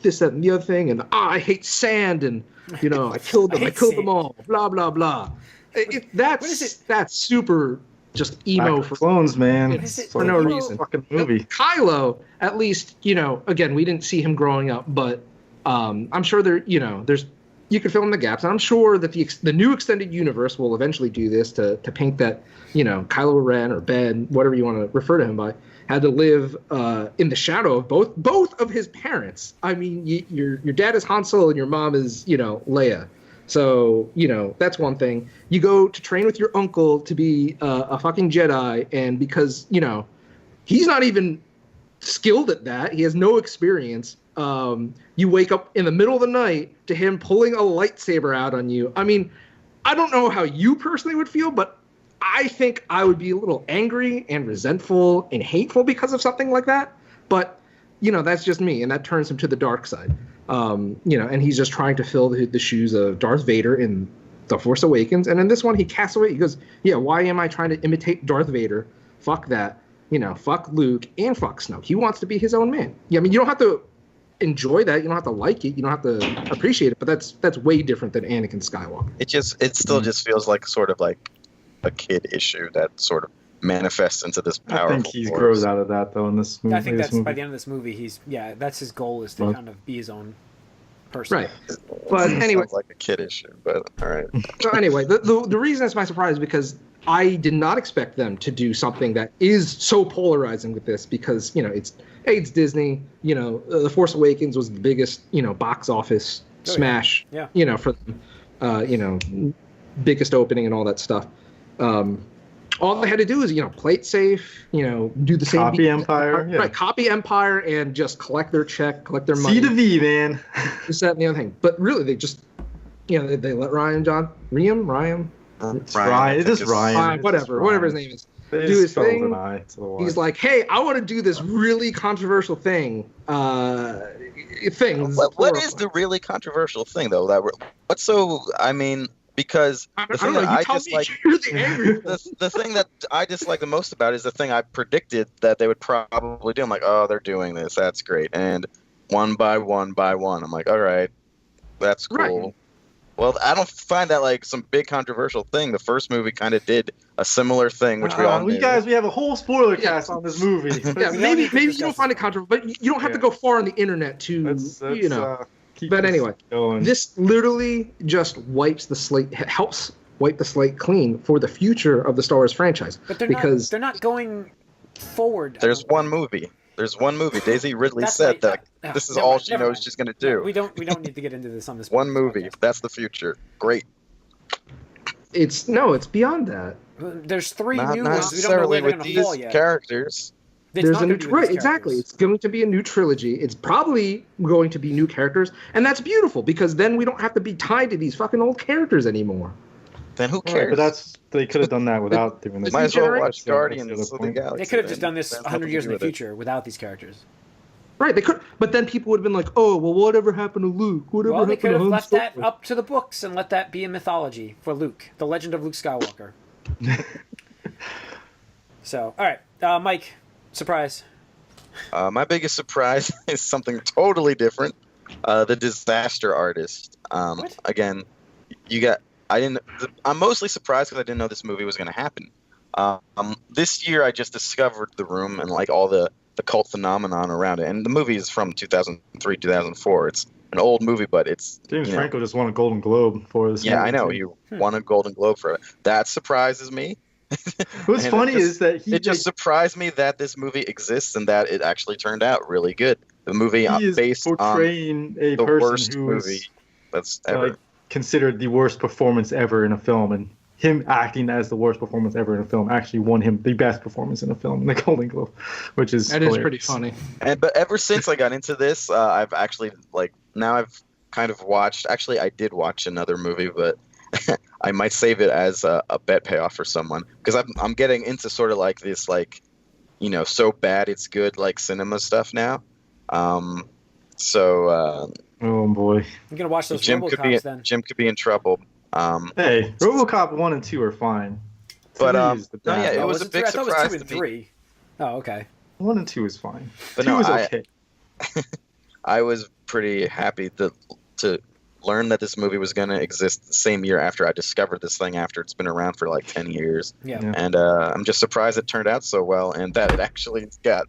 this, that, and the other thing, and I hate sand, and I killed them all, blah blah blah. That's super just emo for clones, man. For no reason. Fucking movie. Kylo, at least, again, we didn't see him growing up, but I'm sure you could fill in the gaps, and I'm sure that the new extended universe will eventually do this to paint that Kylo Ren or Ben, whatever you want to refer to him by, had to live in the shadow of both of his parents. I mean, your dad is Han Solo and your mom is Leia. So that's one thing. You go to train with your uncle to be a fucking Jedi, and because he's not even skilled at that, he has no experience. You wake up in the middle of the night to him pulling a lightsaber out on you. I mean, I don't know how you personally would feel, but I think I would be a little angry and resentful and hateful because of something like that. But, that's just me, and that turns him to the dark side. And he's just trying to fill the shoes of Darth Vader in The Force Awakens. And in this one, he casts away. He goes, yeah, why am I trying to imitate Darth Vader? Fuck that. Fuck Luke and fuck Snoke. He wants to be his own man. Yeah, I mean, you don't have to enjoy that. You don't have to like it. You don't have to appreciate it. But that's way different than Anakin Skywalker. It still just feels like sort of like a kid issue that sort of manifests into this powerful. I think he grows out of that though in this movie. I think that's by the end of this movie. That's his goal, is to kind of be his own person. Right. But anyway, sounds like a kid issue. But all right. So anyway, the reason it's my surprise is because I did not expect them to do something that is so polarizing with this, because it's Disney. The Force Awakens was the biggest box office smash. Yeah. For them. Biggest opening and all that stuff. All they had to do is play it safe. Do the same. Copy Empire. Yeah. Right. Copy Empire and just collect their check, collect their money. C to V, man. This, that, and the other thing. But really, they just they let Ryan. It's Ryan. It's just Ryan. Whatever his name is. Do his thing. He's like, hey, I want to do this really controversial thing. What is the really controversial thing though? What's so? I mean, because the thing that I dislike, the thing that I dislike the most about it is the thing I predicted that they would probably do. I'm like, oh, they're doing this. That's great. And one by one, I'm like, all right, that's cool. Right. Well, I don't find that like some big controversial thing. The first movie kind of did a similar thing, which we all knew. Guys, we have a whole spoiler cast on this movie. Yeah, maybe you don't find it controversial, but you don't have to go far on the internet to, But anyway, this literally just wipes the slate, helps wipe the slate clean for the future of the Star Wars franchise. But they're not going forward. There's one movie. Daisy Ridley said that this is all she knows she's going to do. We don't need to get into this on this. One movie. That's the future. Great. It's beyond that. There's three not new ones. We don't know where they're going to fall yet. Characters. There's a new exactly. It's going to be a new trilogy. It's probably going to be new characters, and that's beautiful because then we don't have to be tied to these fucking old characters anymore. Then who cares? But they could have done that without doing this. Might as well watch Guardians of the Galaxy. They could have just done this 100 years in the future without these characters. Right, they could, but then people would have been like, "Oh, well, whatever happened to Luke? They could have left that up to the books and let that be a mythology for Luke, the legend of Luke Skywalker." So, all right, Mike, surprise. My biggest surprise is something totally different. The Disaster Artist. What? Again, I'm mostly surprised because I didn't know this movie was going to happen. This year, I just discovered The Room and like all the cult phenomenon around it. And the movie is from 2003, 2004. It's an old movie, but it's... James Franco just won a Golden Globe for this movie. I know. He won a Golden Globe for it. That surprises me. What's funny is that it just surprised me that this movie exists and that it actually turned out really good. The movie based portraying on a the person worst who movie that's ever considered the worst performance ever in a film, and him acting as the worst performance ever in a film actually won him the best performance in a film in the Golden Globe, which is hilarious. Is pretty funny. But ever since I got into this, I've actually I've kind of watched. Actually, I did watch another movie, but I might save it as a bet payoff for someone because I'm getting into sort of like this so bad it's good like cinema stuff now. So Oh boy. I'm gonna watch those Jim RoboCops then. Jim could be in trouble. Hey, RoboCop 1 and 2 are fine. But, 3 is the no, yeah, bad. it was a big I thought surprise it was 2 and to me. 3. Oh, okay. 1 and 2 is fine. But 2 no, is okay. I was pretty happy to learn that this movie was going to exist the same year after I discovered this thing after it's been around for like 10 years. Yeah. And I'm just surprised it turned out so well and that it actually got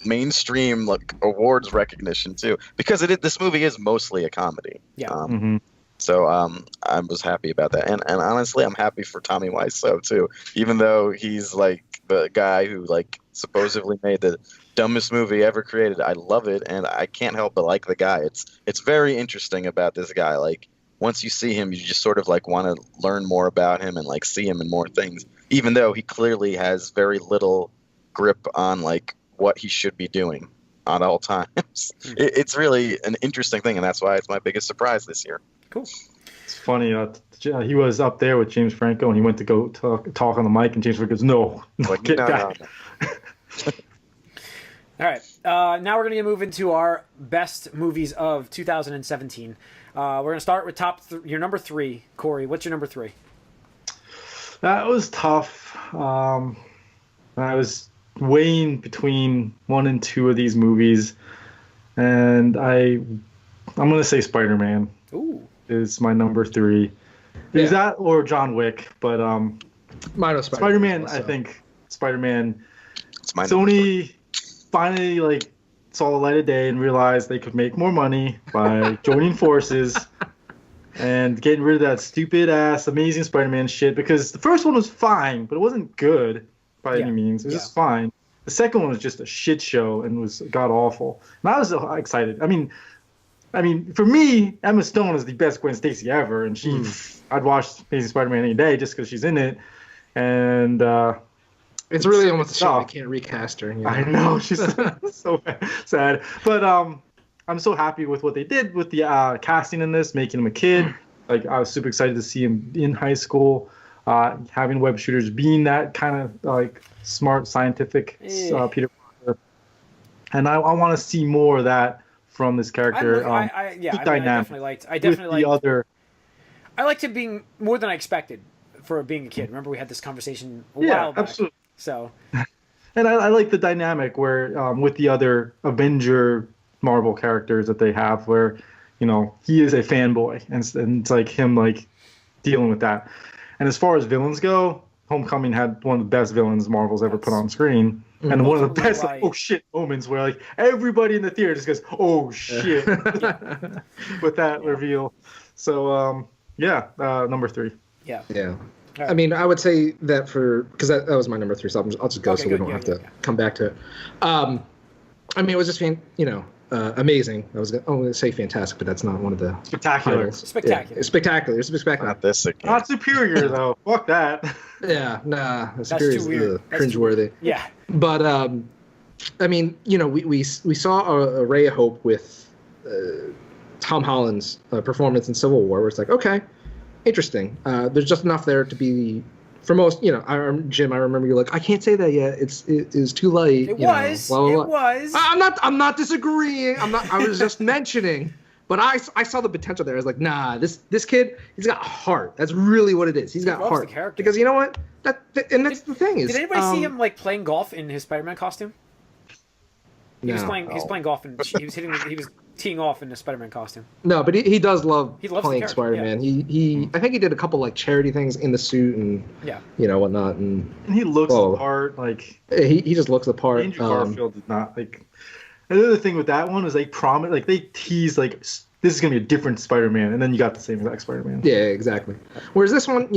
mainstream like awards recognition too because this movie is mostly a comedy. Yeah. So I was happy about that. And honestly, I'm happy for Tommy Wiseau too, even though he's like the guy who like supposedly made the dumbest movie ever created. I love it, and I can't help but like the guy. It's very interesting about this guy. Like once you see him, you just sort of like want to learn more about him and like see him in more things, even though he clearly has very little grip on like what he should be doing at all times. It's really an interesting thing, and that's why it's my biggest surprise this year. Cool. It's funny. He was up there with James Franco, and he went to go talk on the mic, and James Franco goes, "No, Like, get no. All right. Now we're going to move into our best movies of 2017. We're going to start with your number 3. Corey, what's your number 3? That was tough. I was weighing between 1 and 2 of these movies, and I'm going to say Spider-Man. Ooh. Is my number 3. Is that or John Wick? But Mine was Spider-Man. also. I think Spider-Man. It's my Sony finally like saw the light of day and realized they could make more money by joining forces and getting rid of that stupid ass Amazing Spider-Man shit. Because the first one was fine, but it wasn't good by any means. It was just fine. The second one was just a shit show and was god awful. And I was excited. I mean, for me, Emma Stone is the best Gwen Stacy ever, and I'd watch Amazing Spider-Man any day just because she's in it. And it's really almost a shame I can't recast her. You know? I know, she's so sad. But I'm so happy with what they did with the casting in this, making him a kid. Like I was super excited to see him in high school, having web shooters, being that kind of like smart, scientific Peter Parker. And I want to see more of that from this character. I definitely liked the other. I liked him being more than I expected for being a kid. Remember we had this conversation a while back. Absolutely. So, and I like the dynamic where with the other Avenger Marvel characters that they have, where he is a fanboy, and it's like him like dealing with that. And as far as villains go, Homecoming had one of the best villains Marvel's ever put on screen. And one of the best, like, oh shit moments where like everybody in the theater just goes, oh shit, with that reveal. So number 3. Yeah. Right. I mean, I would say that because that was my number 3, so I'll just go so we don't have to come back to it. I mean, it was just amazing. I was going to say fantastic, but that's not one of the spectacular. titles. Spectacular. Yeah, spectacular. It's spectacular. Not this again. Not superior though. Fuck that. Yeah, nah. That's Superior too weird. is cringeworthy. Yeah. But I mean, we saw a ray of hope with Tom Holland's performance in Civil War, where it's like, okay, interesting. There's just enough there to be. For most, Jim, I remember you're like, I can't say that yet. It is too late. It was. Blah, blah, blah. It was. I'm not disagreeing. I was just mentioning. But I saw the potential there. I was like, nah, this kid, he's got heart. That's really what it is. He's got heart. Because you know what? That's the thing. Did anybody see him like playing golf in his Spider-Man costume? He was playing golf and he was teeing off in the Spider-Man costume. No, but he does love playing Spider-Man. Yeah. He I think he did a couple like charity things in the suit and whatnot, and he looks the part. Like he just looks the part. Andrew Garfield did not like. Another thing with that one was they promised, like they teased like this is gonna be a different Spider-Man, and then you got the same exact Spider-Man. Yeah, exactly. Whereas this one,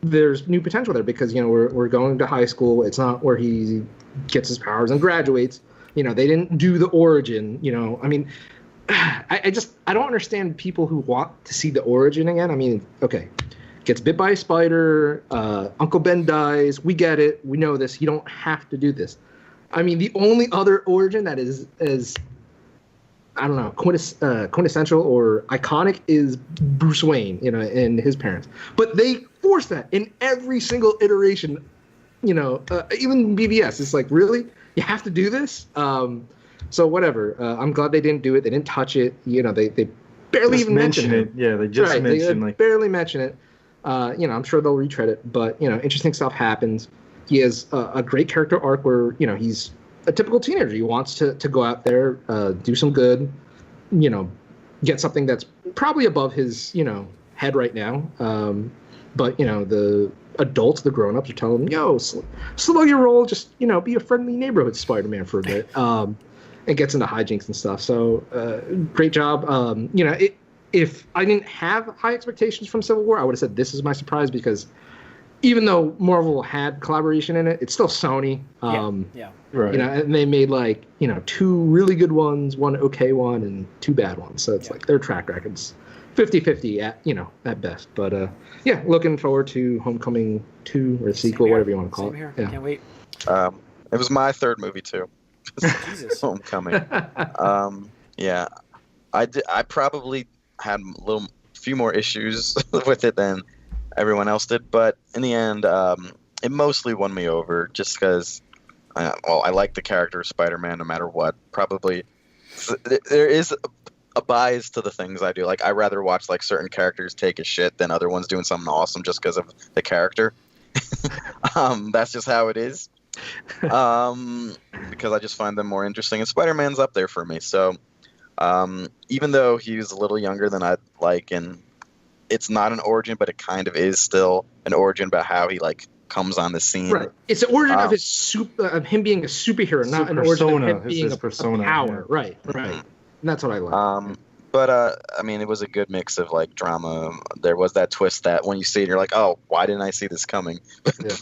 there's new potential there because we're going to high school. It's not where he gets his powers and graduates. They didn't do the origin. I mean, I don't understand people who want to see the origin again. I mean, okay, gets bit by a spider. Uncle Ben dies. We get it. We know this. You don't have to do this. I mean, the only other origin that is I don't know, quintessential or iconic is Bruce Wayne, and his parents. But they force that in every single iteration, even BVS. It's like, really? You have to do this? So whatever. I'm glad they didn't do it. They didn't touch it. They barely Just even mention it. Yeah, they just mention they barely mention it. I'm sure they'll retread it, but interesting stuff happens. He has a great character arc where he's a typical teenager. He wants to go out there, do some good, get something that's probably above his head right now. But the adults, the grown-ups, are telling him, "Yo, slow your roll. Just be a friendly neighborhood Spider-Man for a bit." And gets into hijinks and stuff. So great job. If I didn't have high expectations from Civil War, I would have said this is my surprise, because even though Marvel had collaboration in it, it's still Sony. Yeah. Right. And they made two really good ones, one okay one, and two bad ones. So it's like their track record's 50-50 at best. But looking forward to Homecoming 2 or the sequel, whatever you want to call Same it. here. Yeah. Can't wait. It was my third movie too. Jesus. Homecoming. I probably had few more issues with it than everyone else did, but in the end, it mostly won me over just because, I like the character of Spider-Man no matter what. Probably there is a bias to the things I do. Like, I rather watch certain characters take a shit than other ones doing something awesome just because of the character. That's just how it is. Because I just find them more interesting, and Spider-Man's up there for me. So even though he was a little younger than I'd like, and it's not an origin, but it kind of is still an origin about how he comes on the scene. Right. It's an origin of him being a superhero, not an origin of him being a power. Yeah. Right. And that's what I like. But it was a good mix of drama. There was that twist that when you see it, you're like, oh, why didn't I see this coming?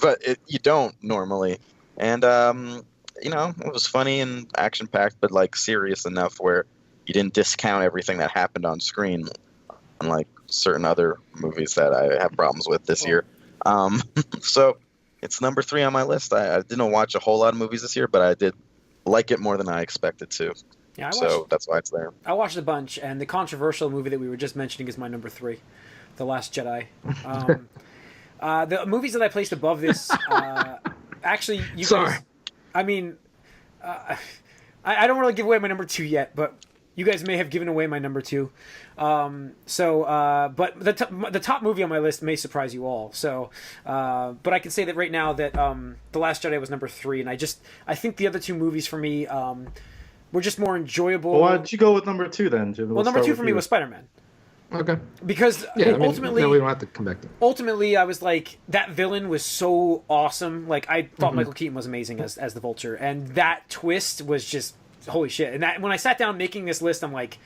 But you don't normally. And it was funny and action packed, but serious enough where you didn't discount everything that happened on screen, unlike certain other movies that I have problems with this year. So it's number 3 on my list. I didn't watch a whole lot of movies this year, but I did like it more than I expected to. Yeah, so that's why it's there. I watched a bunch, and the controversial movie that we were just mentioning is my number 3, The Last Jedi. The movies that I placed above this, actually, guys, I don't really give away my number 2 yet, but you guys may have given away my number 2. But the top movie on my list may surprise you all. So, but I can say that right now that The Last Jedi was number 3, and I think the other 2 movies for me were just more enjoyable. Well, why did you go with number 2 then, Jim? Well, number 2 for me was Spider-Man. Okay. Because ultimately, we don't have to come back to it. Ultimately, I was like, that villain was so awesome. I thought Michael Keaton was amazing as the Vulture, and that twist was just holy shit. And that when I sat down making this list, I'm like,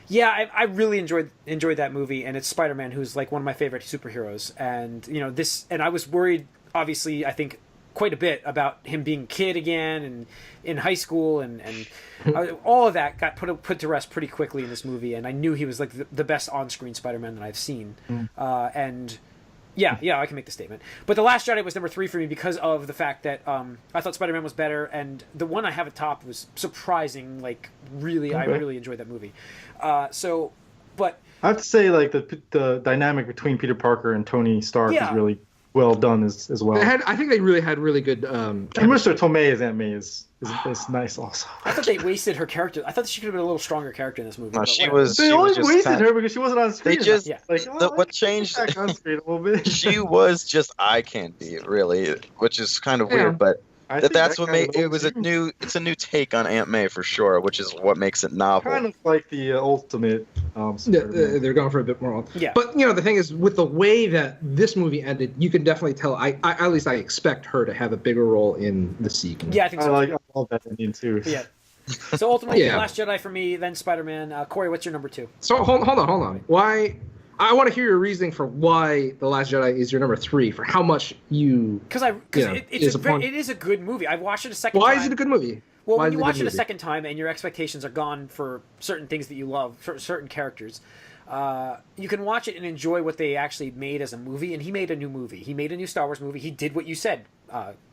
yeah, I really enjoyed that movie, and it's Spider-Man, who's one of my favorite superheroes. And and I was worried, obviously, I think quite a bit about him being a kid again and in high school, and all of that got put to rest pretty quickly in this movie, and I knew he was the best on-screen Spider-Man that I've seen. And yeah, I can make the statement. But The Last Jedi was number 3 for me because of the fact that I thought Spider-Man was better, and the one I have at top was surprising. I really enjoyed that movie. But I have to say, the dynamic between Peter Parker and Tony Stark is really well done as well. I think they really had really good. And Mr. Tomei as Aunt May is nice also. I thought they wasted her character. I thought she could have been a little stronger character in this movie. No, They only wasted her because she wasn't on screen. They just enough. what changed? Back on screen a little bit. She was just eye candy, really, which is kind of weird, but. That's what made it was it's a new take on Aunt May for sure, which is what makes it novel. Kind of like the ultimate. They're going for a bit more. Yeah. But the thing is, with the way that this movie ended, you can definitely tell. At least I expect her to have a bigger role in the sequel. Yeah, I think so. I love that ending too. Yeah. So ultimately, The Last Jedi for me, then Spider-Man. Corey, what's your number 2? So hold on. Why? I want to hear your reasoning for why The Last Jedi is your number 3. For how much you it is a good movie. I've watched it a second time. Why is it a good movie? Well, when you watch it a second time and your expectations are gone for certain things that you love, for certain characters, you can watch it and enjoy what they actually made as a movie. And he made a new movie. He made a new Star Wars movie. He did what you said,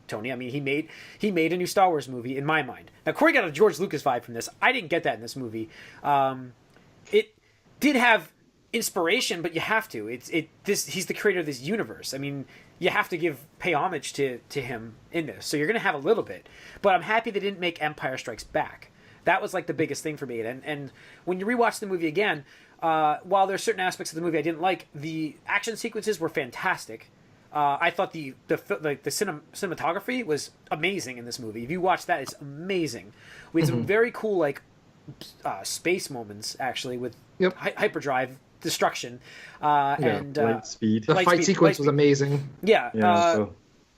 Tony. I mean, he made a new Star Wars movie in my mind. Now, Corey got a George Lucas vibe from this. I didn't get that in this movie. It did have inspiration, but you have to. He's the creator of this universe. I mean, you have to pay homage to him in this. So you're going to have a little bit. But I'm happy they didn't make Empire Strikes Back. That was like the biggest thing for me. And when you rewatch the movie again, while there's certain aspects of the movie I didn't like, the action sequences were fantastic. I thought the cinematography was amazing in this movie. If you watch that, it's amazing. We had some very cool space moments actually with hyperdrive destruction and light speed. The fight sequence was amazing. Yeah, the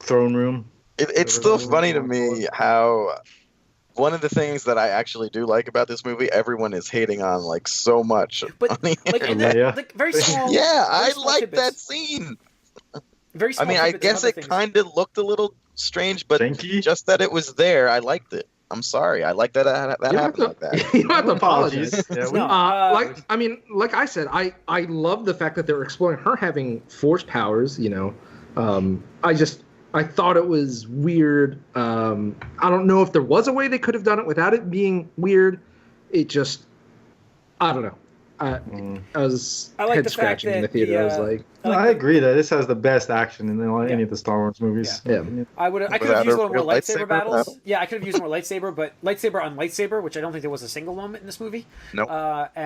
throne room. It's still funny to me how one of the things that I actually do like about this movie, everyone is hating on like so much. But like very small. Yeah, I small like tidbits. that scene. Very small. I mean, I tidbits guess and it other things. kind of looked a little strange, but Janky? just that it was there, I liked it. I'm sorry, I like that happened like that. You don't have to apologize. Yeah, No, like I said, I love the fact that they're exploring her having force powers. I thought it was weird. I don't know if there was a way they could have done it without it being weird. It just, I don't know. I was I like head the fact scratching in the that theater. I was like, I agree that this has the best action in any of the Star Wars movies. Yeah. I could have Without used a more real lightsaber lightsaber battles. battle? Yeah, I could have used more lightsaber, but lightsaber on lightsaber, which I don't think there was a single moment in this movie. Nope. But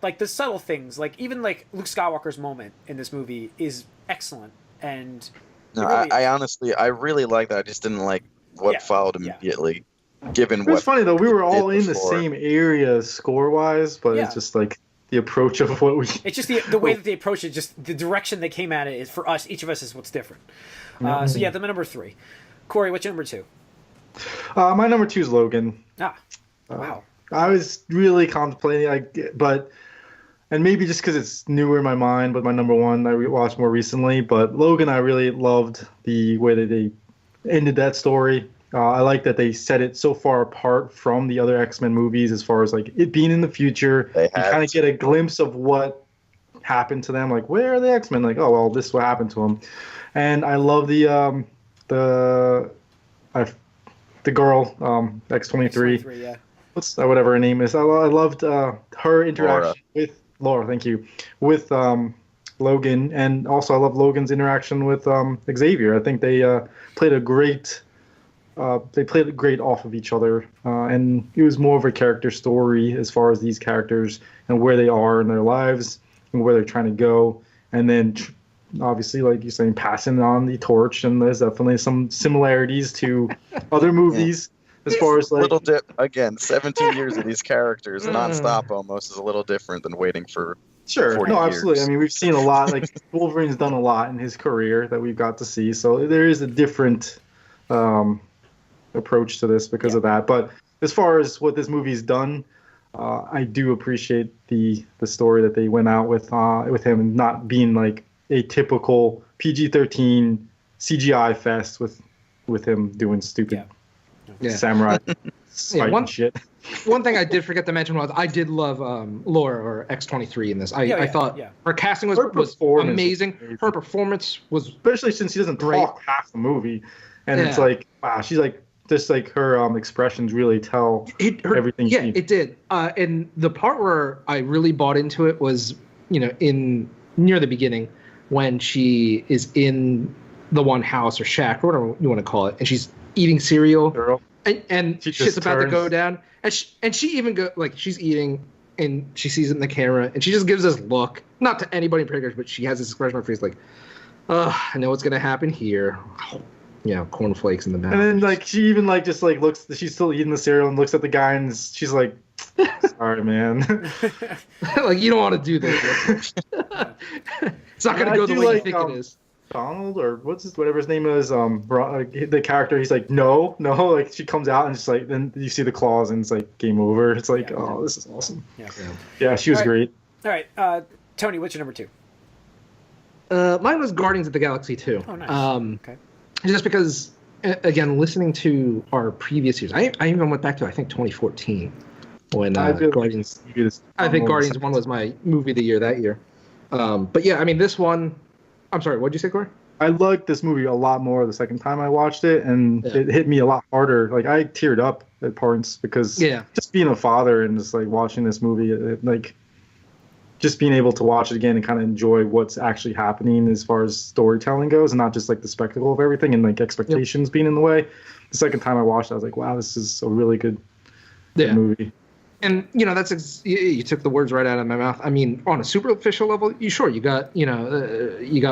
like the subtle things, like even like Luke Skywalker's moment in this movie is excellent. And No, it really I is. honestly, I really like that. I just didn't like what Yeah, followed yeah. immediately, given It was what. funny though. We were all did in the before. same area score wise, but Yeah. it's just like the approach of what we. It's just the way that they approach it, just the direction they came at it is for us. Each of us is what's different. So yeah, the number 3. Corey, what's your number 2? My number 2 is Logan. Wow. I was really contemplating, and maybe just because it's newer in my mind, but my number 1 I watched more recently. But Logan, I really loved the way that they ended that story. I like that they set it so far apart from the other X-Men movies, as far as like it being in the future. They You had kind of to. get a glimpse of what happened to them. Like, where are the X-Men? Like, oh well, this is what happened to them. And I love the girl X-23. Yeah. What's whatever her name is. I loved her interaction with Laura. Thank you, with Logan, and also I love Logan's interaction with Xavier. I think they played a great. They played great off of each other, and it was more of a character story as far as these characters and where they are in their lives and where they're trying to go. And then, obviously, like you're saying, passing on the torch. And there's definitely some similarities to other movies as far as like. Little dip again. 17 years of these characters nonstop almost is a little different than waiting for. Sure, 40 no, absolutely. years. I mean, we've seen a lot. Like Wolverine's done a lot in his career that we've got to see. So there is a different. Approach to this because of that. But as far as what this movie's done, I do appreciate the story that they went out with him not being like a typical PG-13 CGI fest with him doing stupid samurai fighting shit. One thing I did forget to mention was I did love Laura or X-23 in this. I thought her casting was amazing. Her performance was especially since she doesn't talk half the movie, and it's like wow, she's like. Just like her expressions really tell everything. Yeah, it did. And the part where I really bought into it was, in near the beginning when she is in the one house or shack or whatever you want to call it, and she's eating cereal, and shit's about to go down, and she even she's eating and she sees it in the camera, and she just gives this look, not to anybody in particular, but she has this expression on her face like, I know what's gonna happen here. Cornflakes in the mouth. And then she even just looks. She's still eating the cereal and looks at the guy and she's like, "Sorry, man." You don't want to do this. It's not gonna go the way you think it is. Donald or whatever his name is. The character. He's like, no. Like she comes out and just then you see the claws and it's like game over. It's like, this is awesome. Yeah, she was great. All right, Tony, what's your number 2? Mine was Guardians of the Galaxy 2. Oh, nice. Okay. Just because, again, listening to our previous years, I even went back to, I think, 2014. when Guardians. I think Guardians 1 was my movie of the year that year. But yeah, I mean, this one. I'm sorry. What'd you say, Corey? I liked this movie a lot more the second time I watched it, and it hit me a lot harder. Like I teared up at parts because just being a father and just like watching this movie, like just being able to watch it again and kind of enjoy what's actually happening as far as storytelling goes, and not just like the spectacle of everything and like expectations being in the way. The second time I watched it, I was like, wow, this is a really good movie. And you took the words right out of my mouth. I mean, on a superficial level, you got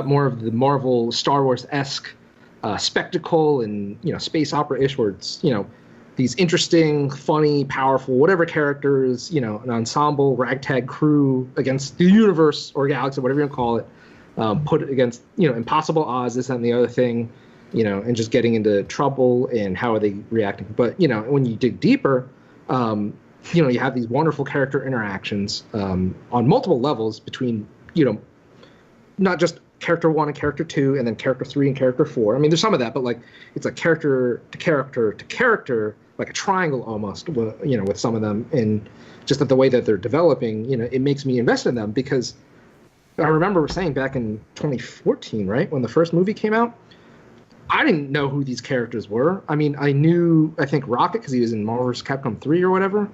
more of the Marvel Star Wars-esque spectacle and space opera-ish, where it's these interesting, funny, powerful, whatever characters, an ensemble ragtag crew against the universe or galaxy, whatever you want to call it, put it against impossible odds, this and the other thing, and just getting into trouble and how are they reacting. But when you dig deeper. You have these wonderful character interactions on multiple levels between, not just character 1 and character 2, and then character 3 and character 4. I mean, there's some of that, but like it's like character to character to character, like a triangle almost, with some of them, and just that the way that they're developing, it makes me invest in them because I remember saying back in 2014, right, when the first movie came out. I didn't know who these characters were. I mean, I think Rocket because he was in Marvel vs. Capcom 3 or whatever.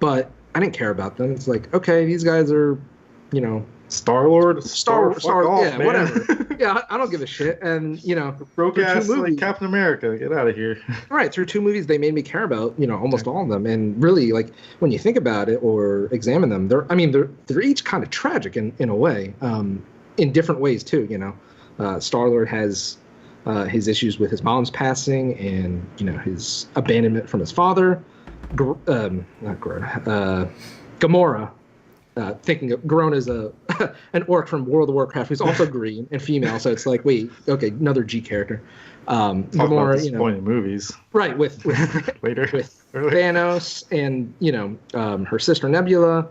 But I didn't care about them. It's like, okay, these guys are, Star-Lord? Star, yeah, man. whatever. Yeah, I don't give a shit. And, broke ass like Captain America. Get out of here. Right, through 2 movies, they made me care about, almost all of them. And really, like, when you think about it or examine them, they're each kind of tragic in a way, in different ways, too, Star-Lord has his issues with his mom's passing and, his abandonment from his father. Gamora, thinking of Garona's an orc from World of Warcraft who's also green and female, so it's like, wait, okay, another G character. Gamora, disappointing movies. Right, with later with Thanos and her sister Nebula,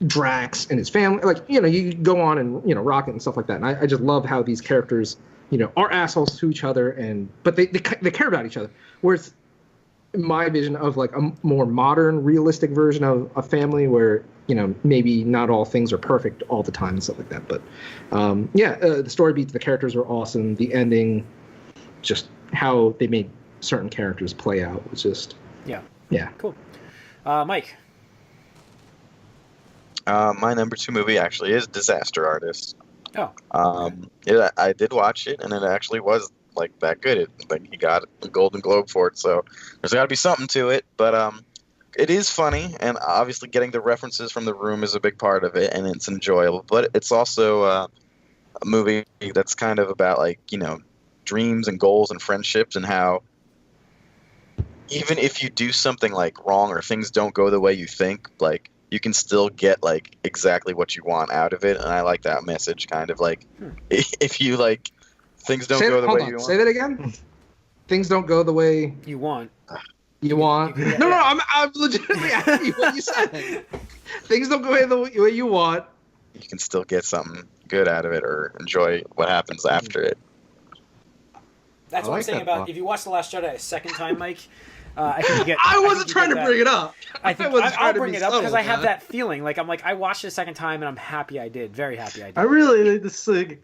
Drax and his family, like you go on and Rocket and stuff like that. And I just love how these characters are assholes to each other, but they care about each other. Whereas my vision of like a more modern, realistic version of a family where maybe not all things are perfect all the time and stuff like that. But the story beats, the characters were awesome. The ending, just how they made certain characters play out was just yeah cool. Mike. My number 2 movie actually is Disaster Artist. Oh. I did watch it, and it actually was like that good. He got a Golden Globe for it, so there's got to be something to it. But it is funny, and obviously getting the references from The Room is a big part of it, and it's enjoyable. But it's also a movie that's kind of about like dreams and goals and friendships, and how even if you do something like wrong or things don't go the way you think, like you can still get like exactly what you want out of it. And I like that message, kind of like if you like things don't go the way you want. Say that again. Things don't go the way you want. You want? No, I'm legitimately asking you what you said. Things don't go the way you want. You can still get something good out of it or enjoy what happens after it. That's what I'm saying about if you watch The Last Jedi a second time, Mike. I think you get. I wasn't trying to bring it up. I think I'll bring it up because I have that feeling. Like I watched it a second time and I'm happy I did. Very happy I did. I really The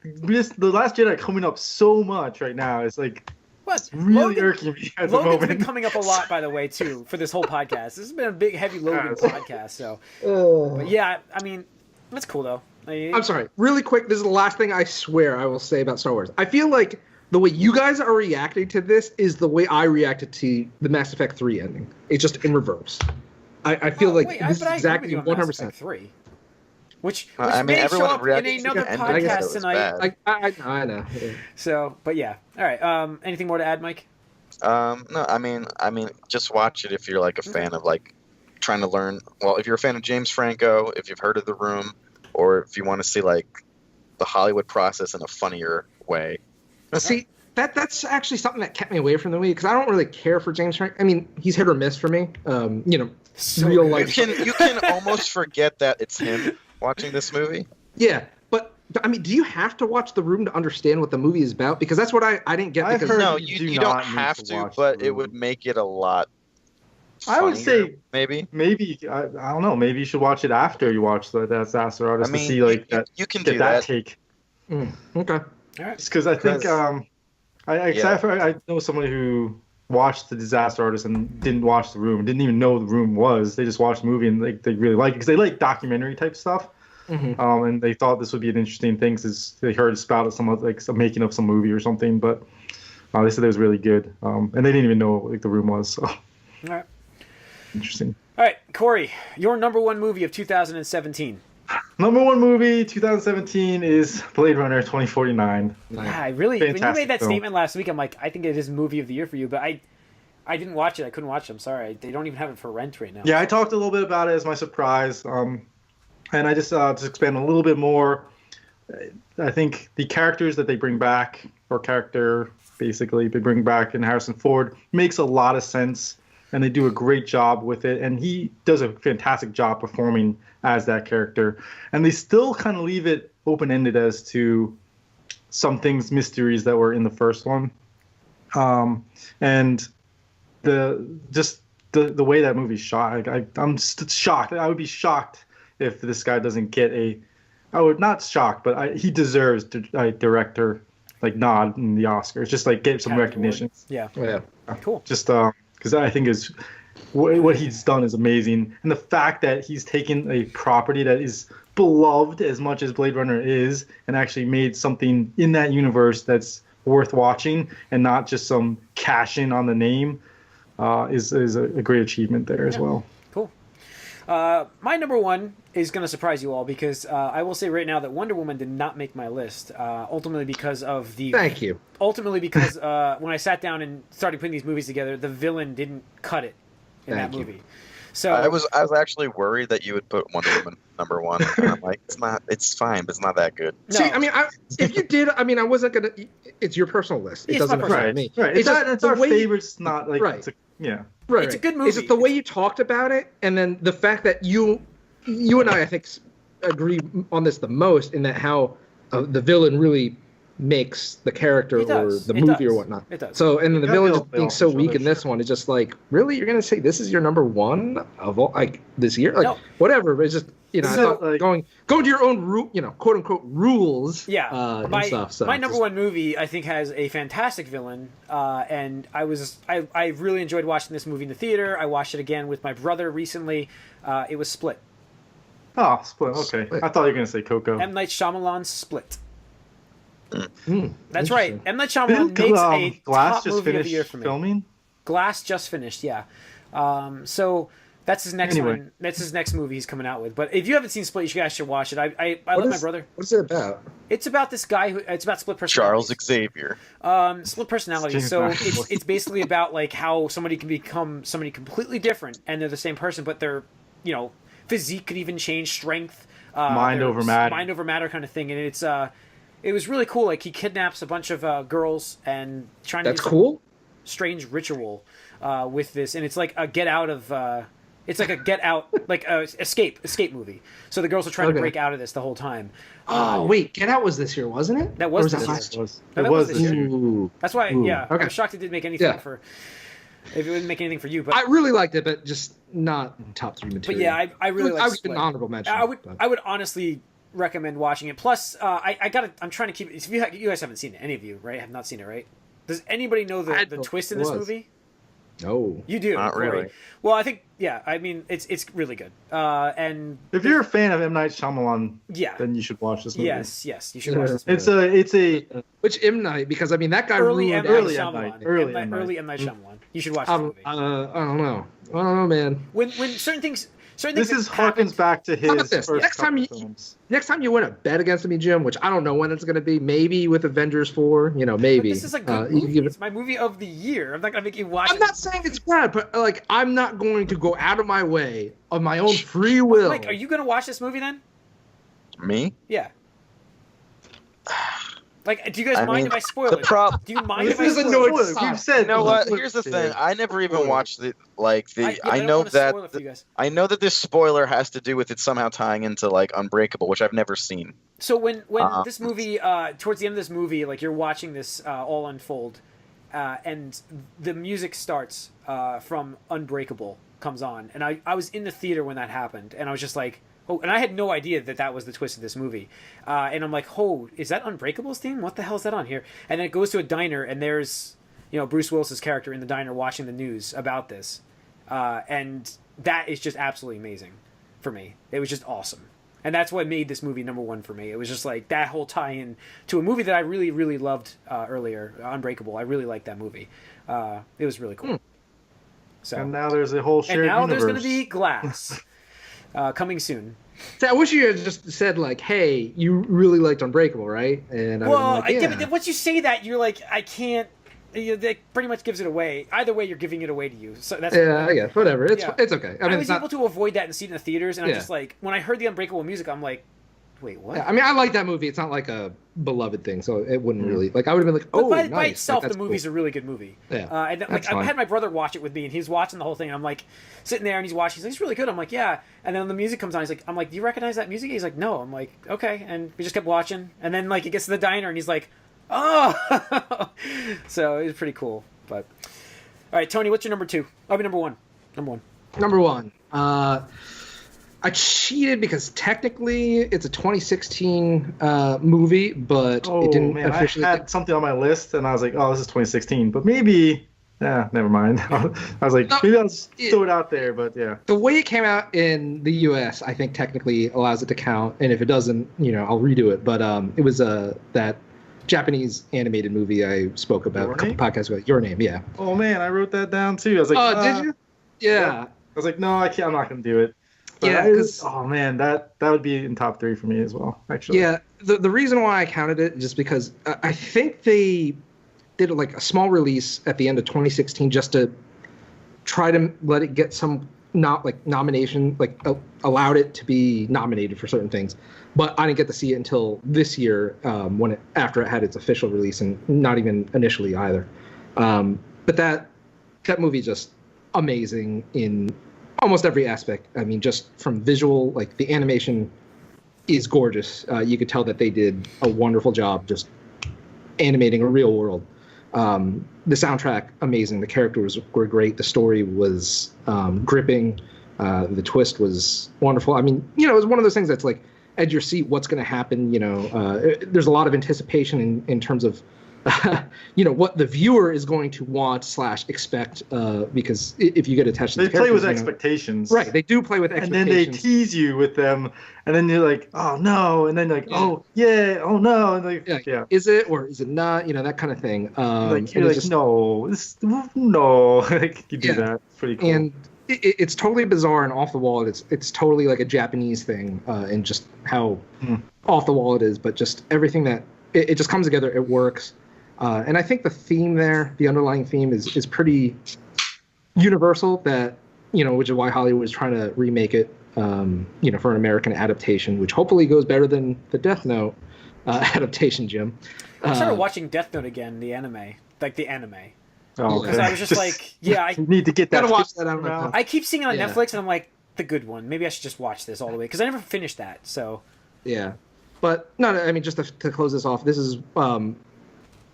Last Jedi coming up so much right now. It's like it's really irking me at the moment. Logan's been coming up a lot, by the way, too, for this whole podcast. This has been a big, heavy Logan podcast. So, but yeah, I mean, that's cool though. I'm sorry. Really quick, this is the last thing I swear I will say about Star Wars. I feel like the way you guys are reacting to this is the way I reacted to the Mass Effect 3 ending. It's just in reverse. I feel this is exactly 100%. 3. Which I mean, may show everyone up in another podcast tonight. I know. Yeah. So, but yeah. All right. Anything more to add, Mike? No, I mean, just watch it if you're like a fan of like trying to learn. Well, if you're a fan of James Franco, if you've heard of The Room, or if you want to see like the Hollywood process in a funnier way. See, that's actually something that kept me away from the movie because I don't really care for James Franco. I mean, he's hit or miss for me. Real life. You can almost forget that it's him watching this movie. Yeah, but I mean, do you have to watch The Room to understand what the movie is about? Because that's what I didn't get. No, you don't have to, but it would make it a lot I would funnier, say maybe. I don't know. Maybe you should watch it after you watch the Disaster I Artist to mean, see like you can get do that that. take. Okay. All right. Just because I think 'Cause- I know somebody who watched the Disaster Artist and didn't watch The Room, didn't even know The Room was. They just watched the movie and they really liked it because they like documentary type stuff. And they thought this would be an interesting thing because they heard about some making of some movie or something, but they said it was really good. And they didn't even know what The Room was. So All right. interesting. All right, Corey, your number one movie of 2017. Number one movie 2017 is Blade Runner 2049. Yeah, I really. When you Fantastic made that film. statement last week, I'm like, I think it is movie of the year for you, but I didn't watch it. I couldn't watch it. I'm sorry. They don't even have it for rent right now. Yeah, I talked a little bit about it as my surprise, and I just to expand a little bit more. I think the characters that they bring back, or character basically they bring back in Harrison Ford, makes a lot of sense, and they do a great job with it. And he does a fantastic job performing as that character. And they still kind of leave it open-ended as to some things, mysteries that were in the first one, and the way that movie's shot. I'm just shocked. I would be shocked if this guy doesn't get I would not shocked, but he deserves a director nod in the Oscars. Just get some Academy recognition. Award. Yeah. Yeah. Cool. Just because I think is what he's done is amazing, and the fact that he's taken a property that is beloved as much as Blade Runner is, and actually made something in that universe that's worth watching, and not just some cash in on the name, is a great achievement there as well. Cool. My number one is going to surprise you all because I will say right now that Wonder Woman did not make my list. Ultimately because of the. Thank you. Ultimately because when I sat down and started putting these movies together, the villain didn't cut it in that movie. So I was actually worried that you would put Wonder Woman number one. And I'm like, it's fine, but it's not that good. No. See, I mean, if you did, I mean, I wasn't gonna. It's your personal list. It It's doesn't my affect personal me. Right. It's just It's the our way- favorites, not like Right. yeah. Right. It's a good It's movie. just the way you talked about it, and then the fact that you and I think, agree on this the most in that how the villain really makes the character It or does. the It movie or does. whatnot. It does. So, and then the Yeah, villain they just all being so each weak other, in this sure. one, it's just like, really, you're gonna say this is your number one of all this year? Like, No. whatever. But it's just I So, thought going to your own quote unquote rules. Yeah, and my stuff. So my number just- one movie I think has a fantastic villain, and I really enjoyed watching this movie in the theater. I watched it again with my brother recently. It was Split. Oh, Split. Okay. Split. I thought you were gonna say Coco. M. Night Shyamalan's Split. Hmm, That's right. interesting. M. Night Shyamalan Didn't makes a Glass top just movie of the year finish for me. filming? Glass just finished, yeah. So that's his next Anyway. one. That's his next movie he's coming out with. But if you haven't seen Split, you guys should watch it. I What let my is- brother. What's it about? It's about this guy who. It's about split personality. Charles Xavier. Split personality. James So McAvoy. it's basically about how somebody can become somebody completely different, and they're the same person, but their physique could even change, strength, Mind their over matter. mind over matter kind of thing, and it was really cool. Like he kidnaps a bunch of girls and trying to That's do some cool. strange ritual with this, and it's like a get out of. It's like a get out, like a escape movie. So the girls are trying to Okay. break out of this the whole time. Oh wait, Get Out was this year, wasn't it? That was Or this that year. last It was. No, It that was was this this year. Ooh. That's why, Ooh. yeah. Okay. I'm shocked it didn't make anything Yeah. if it didn't make anything for you, but I really liked it, but just not top three but material. yeah, I really like I would Split. an honorable mention. I would but- I would honestly recommend watching it. Plus, I'm trying to keep. If you guys haven't seen it, any of you, right? Have not seen it, right? Does anybody know I the thought twist in it this was. movie? No. You do, Not Corey. really. Well, I think I mean it's really good. And If you're a fan of M. Night Shyamalan, yeah, then you should watch this movie. yes, you should watch this movie. It's a Which M Night? Because I mean that guy early M. ruined Night early M. Shyamalan. Night. Early M. Night. Early M. Night Shyamalan. You should watch this movie. I don't know, man. When certain things this is happen- harkens back to How about his this? first Next time couple you- films. Next time you win a bet against me, Jim, which I don't know when it's going to be, maybe with Avengers 4, maybe. But this is a good you movie. give it- It's my movie of the year. I'm not gonna make you watch I'm it. not saying it's bad, but I'm not going to go out of my way of my own free will. Mike, are you gonna watch this movie then? Me? Yeah. Like, do you guys I mind mean, if I spoil the it? prob- Do you mind This if I is a spoil no. it? We've said. You know what? this Here's the is- thing. I never even watched the I I don't know wanna that spoil it for you guys. I know that this spoiler has to do with it somehow tying into Unbreakable, which I've never seen. So when this movie, towards the end of this movie, like you're watching this all unfold, and the music starts from Unbreakable, comes on, and I was in the theater when that happened, and I was just like, oh, and I had no idea that was the twist of this movie, and I'm like, oh, is that Unbreakable's theme? What the hell is that on here? And then it goes to a diner, and there's Bruce Willis's character in the diner watching the news about this, and that is just absolutely amazing for me. It was just awesome. And that's what made this movie number one for me. It was just like that whole tie-in to a movie that I really, really loved earlier, Unbreakable. I really liked that movie. It was really cool. So, and now there's a whole shared universe. And now universe. there's going to be Glass coming soon. So I wish you had just said, like, hey, you really liked Unbreakable, right? And well, but once you say that, you're like, I can't. That pretty much gives it away. Either way, you're giving it away to you. So that's I guess whatever. It's okay. I was able to avoid that and see it in the theaters, and I'm just like, when I heard the Unbreakable music, I'm like, wait, what? Yeah, I mean, I like that movie. It's not like a beloved thing, so it wouldn't really like. I would have been like, oh, but by nice. itself, like, the movie's a really good movie. Yeah, and I had my brother watch it with me, and he's watching the whole thing. And I'm like, sitting there, and he's watching. He's like, it's really good. I'm like, yeah. And then the music comes on. I'm like, do you recognize that music? He's like, no. I'm like, okay. And we just kept watching, and then like it gets to the diner, and he's like, oh. So it was pretty cool. But all right, Tony, what's your number two? I mean, number one. Number one. I cheated because technically it's a 2016 movie, but it didn't officially. I had something on my list, and I was like, "Oh, this is 2016," but maybe. Yeah, never mind. I was like, maybe I'll just throw it out there, but yeah. The way it came out in the U.S., I think technically allows it to count, and if it doesn't, I'll redo it. But it was that Japanese animated movie I spoke about a couple podcasts ago. Your Name, yeah. Oh man, I wrote that down too. I was like, oh, did you? Yeah. I was like, no, I can't. I'm not gonna do it. But yeah, because oh man, that would be in top 3 for me as well. Actually. Yeah, the reason why I counted it is just because I think they did like a small release at the end of 2016 just to try to let it get some nomination, allowed it to be nominated for certain things. But I didn't get to see it until this year after it had its official release, and not even initially either. But that movie just amazing in almost every aspect. I mean, just from visual, like the animation is gorgeous. You could tell that they did a wonderful job just animating a real world. The soundtrack, amazing. The characters were great. The story was gripping. The twist was wonderful. I mean, it was one of those things that's like, edge your seat, what's going to happen. There's a lot of anticipation in terms of what the viewer is going to want / expect, because if you get attached to they play with expectations, right? They do play with expectations, and then they tease you with them, and then you're like, oh no, and then like, oh yeah, oh no, and like, yeah, is it or is it not? That kind of thing. You're like, no, no, like you do that. It's pretty cool. And it's totally bizarre and off the wall. It's totally like a Japanese thing, and just how off the wall it is. But just everything that it just comes together. It works, and I think the theme there, the underlying theme, is pretty universal. That which is why Hollywood is trying to remake it, for an American adaptation, which hopefully goes better than the Death Note adaptation. Jim, I started watching Death Note again, the anime. Oh, because I was just like, yeah, I need to get that. Gotta watch that. I keep seeing it on Netflix, and I'm like, the good one. Maybe I should just watch this all the way because I never finished that. So, yeah, but no. I mean, just to close this off, this is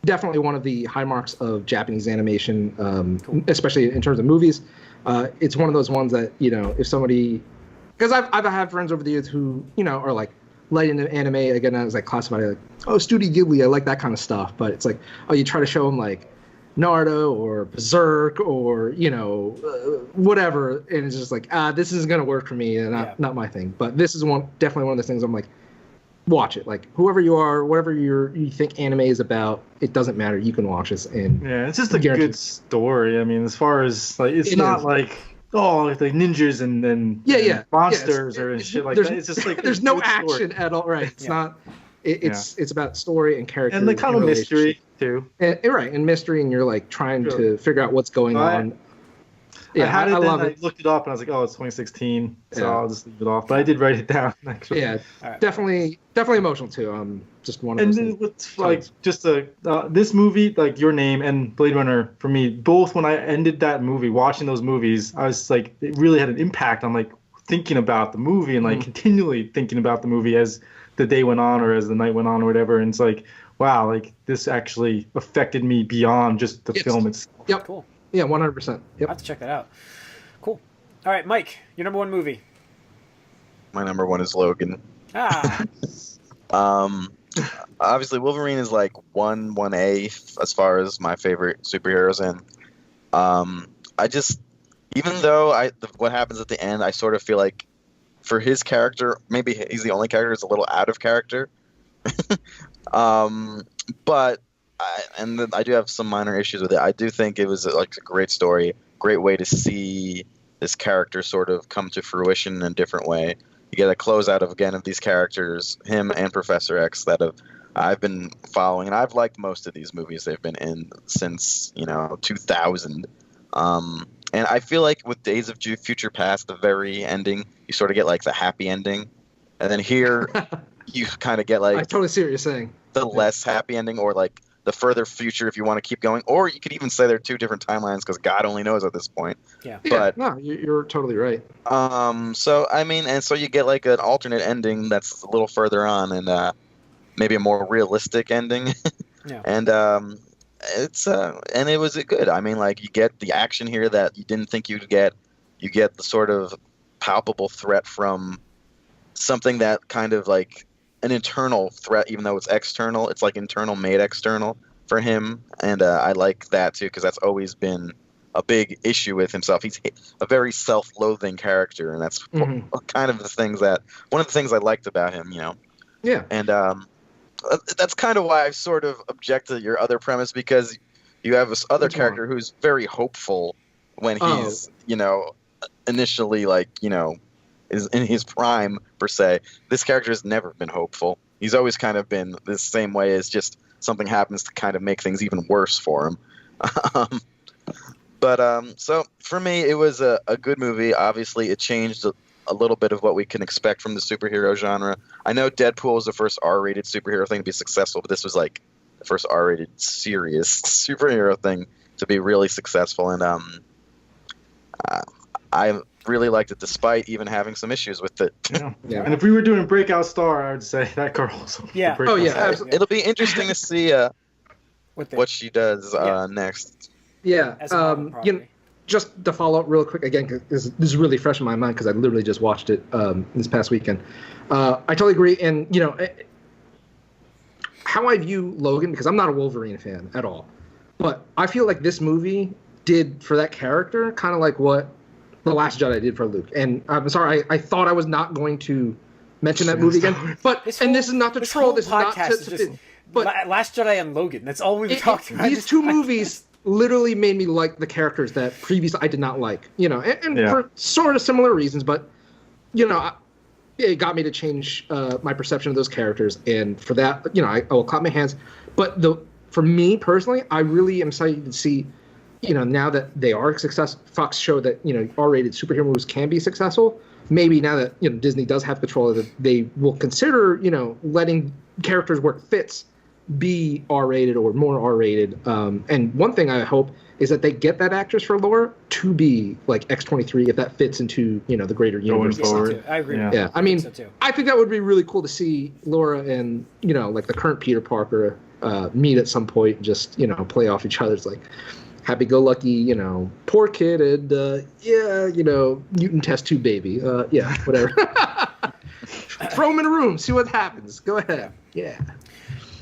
definitely one of the high marks of Japanese animation, cool. Especially in terms of movies. It's one of those ones that if somebody, because I've had friends over the years who are like light into anime. Again, I was like classified like, oh, Studio Ghibli, I like that kind of stuff. But it's like, oh, you try to show them like Naruto or Berserk or whatever, and it's just like this isn't gonna work for me, and not my thing. But this is definitely one of those things I'm like, watch it. Like whoever you are, whatever you think anime is about, it doesn't matter. You can watch this, and it's just a good story. I mean, as far as like, it's not like like ninjas and monsters or shit like that. It's just like there's no action at all. Right? It's not. It's about story and character and the kind of mystery too. And mystery, and you're like trying to figure out what's going on. Yeah, I love it. I looked it up and I was like, oh, it's 2016, so I'll just leave it off. But I did write it down actually. Yeah, right. Definitely emotional too. Just one of those things. And what's like just this movie, like Your Name and Blade Runner, for me, both when I ended that movie, watching those movies, I was like, it really had an impact on like thinking about the movie and like continually thinking about the movie as the day went on or as the night went on or whatever. And it's like, wow, like this actually affected me beyond just the film itself. Yep. Cool. Yeah, 100%. Yep. I'll have to check that out. Cool. All right, Mike, your number one movie. My number one is Logan. Ah, Obviously Wolverine is like 1A as far as my favorite superheroes, and I just, even though what happens at the end, I sort of feel like for his character, maybe he's the only character who's a little out of character. But I do have some minor issues with it. I do think it was like a great story, great way to see this character sort of come to fruition in a different way. You get a closeout of these characters, him and Professor X, that I've been following, and I've liked most of these movies they've been in since 2000. And I feel like with Days of Future Past, the very ending, you sort of get like the happy ending, and then here you kind of get like I totally see what you're saying. The less happy ending, or like the further future if you want to keep going, or you could even say they're two different timelines because God only knows at this point. Yeah. But no, you're totally right. So I mean, and so you get like an alternate ending that's a little further on, and maybe a more realistic ending. Yeah. And and it was good. I mean, like, you get the action here that you didn't think you'd get. You get the sort of palpable threat from something that kind of like an internal threat, even though it's external. It's like internal made external for him, and I like that too because that's always been a big issue with himself. He's a very self-loathing character, and that's kind of one of the things I liked about him. Yeah. And that's kind of why I sort of object to your other premise, because you have this other character who's very hopeful when he's, initially is in his prime per se. This character has never been hopeful. He's always kind of been the same way, as just something happens to kind of make things even worse for him. So for me, it was a good movie. Obviously, it changed a little bit of what we can expect from the superhero genre. I know Deadpool was the first R-rated superhero thing to be successful, but this was like the first R-rated serious superhero thing to be really successful. And I really liked it, despite even having some issues with it. Yeah. And if we were doing Breakout Star, I would say that girl's. Yeah. Oh yeah. Absolutely. It'll be interesting to see what she does next. Yeah. As a Marvel property. Just to follow up real quick again, because this is really fresh in my mind because I literally just watched it this past weekend. I totally agree, and how I view Logan, because I'm not a Wolverine fan at all, but I feel like this movie did for that character kind of like what The Last Jedi did for Luke. And I'm sorry, I thought I was not going to mention that movie again, but this is not to troll. This is not to. But Last Jedi and Logan. That's all we've talked about. These two movies literally made me like the characters that previously I did not like, and for sort of similar reasons, but it got me to change my perception of those characters, and for that, I will clap my hands. But for me personally, I really am excited to see, now that they are successful, Fox showed that R-rated superhero movies can be successful. Maybe now that Disney does have control of it, they will consider letting characters where it fits be R-rated or more R-rated. And one thing I hope is that they get that actress for Laura to be like X-23 if that fits into the greater universe. Going forward. I agree. Yeah, I mean, so too. I think that would be really cool to see Laura and like the current Peter Parker meet at some point and just play off each other's like happy-go-lucky, poor kid and mutant test tube baby. Yeah, whatever. Throw him in a room, see what happens. Go ahead. Yeah.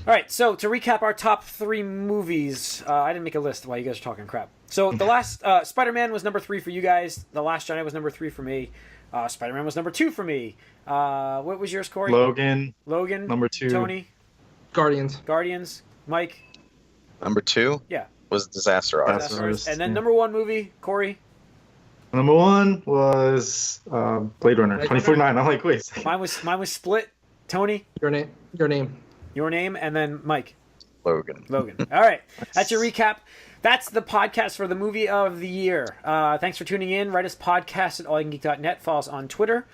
All right, so to recap our top 3 movies, I didn't make a list while you guys are talking crap. So the last Spider-Man was number 3 for you guys. The Last Jedi was number 3 for me. Spider-Man was number 2 for me. What was yours, Corey? Logan. Number 2. Tony. Guardians. Mike. Number 2. Yeah. Was Disaster Artist. And then number 1 movie, Corey. Number 1 was Blade Runner 2049. I'm like, wait. Mine was Split. Tony. Your name. Your name, and then Mike. Logan. All right. That's your recap. That's the podcast for the movie of the year. Thanks for tuning in. Write us podcast at allyoucangeek.net. Follow us on Twitter.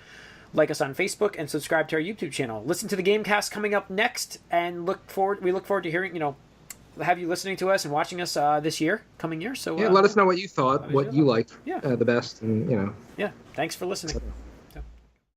Like us on Facebook, and subscribe to our YouTube channel. Listen to the Gamecast coming up next, and we look forward to hearing, have you listening to us and watching us this coming year. So let us know what you thought, what you liked the best, and Yeah. Thanks for listening.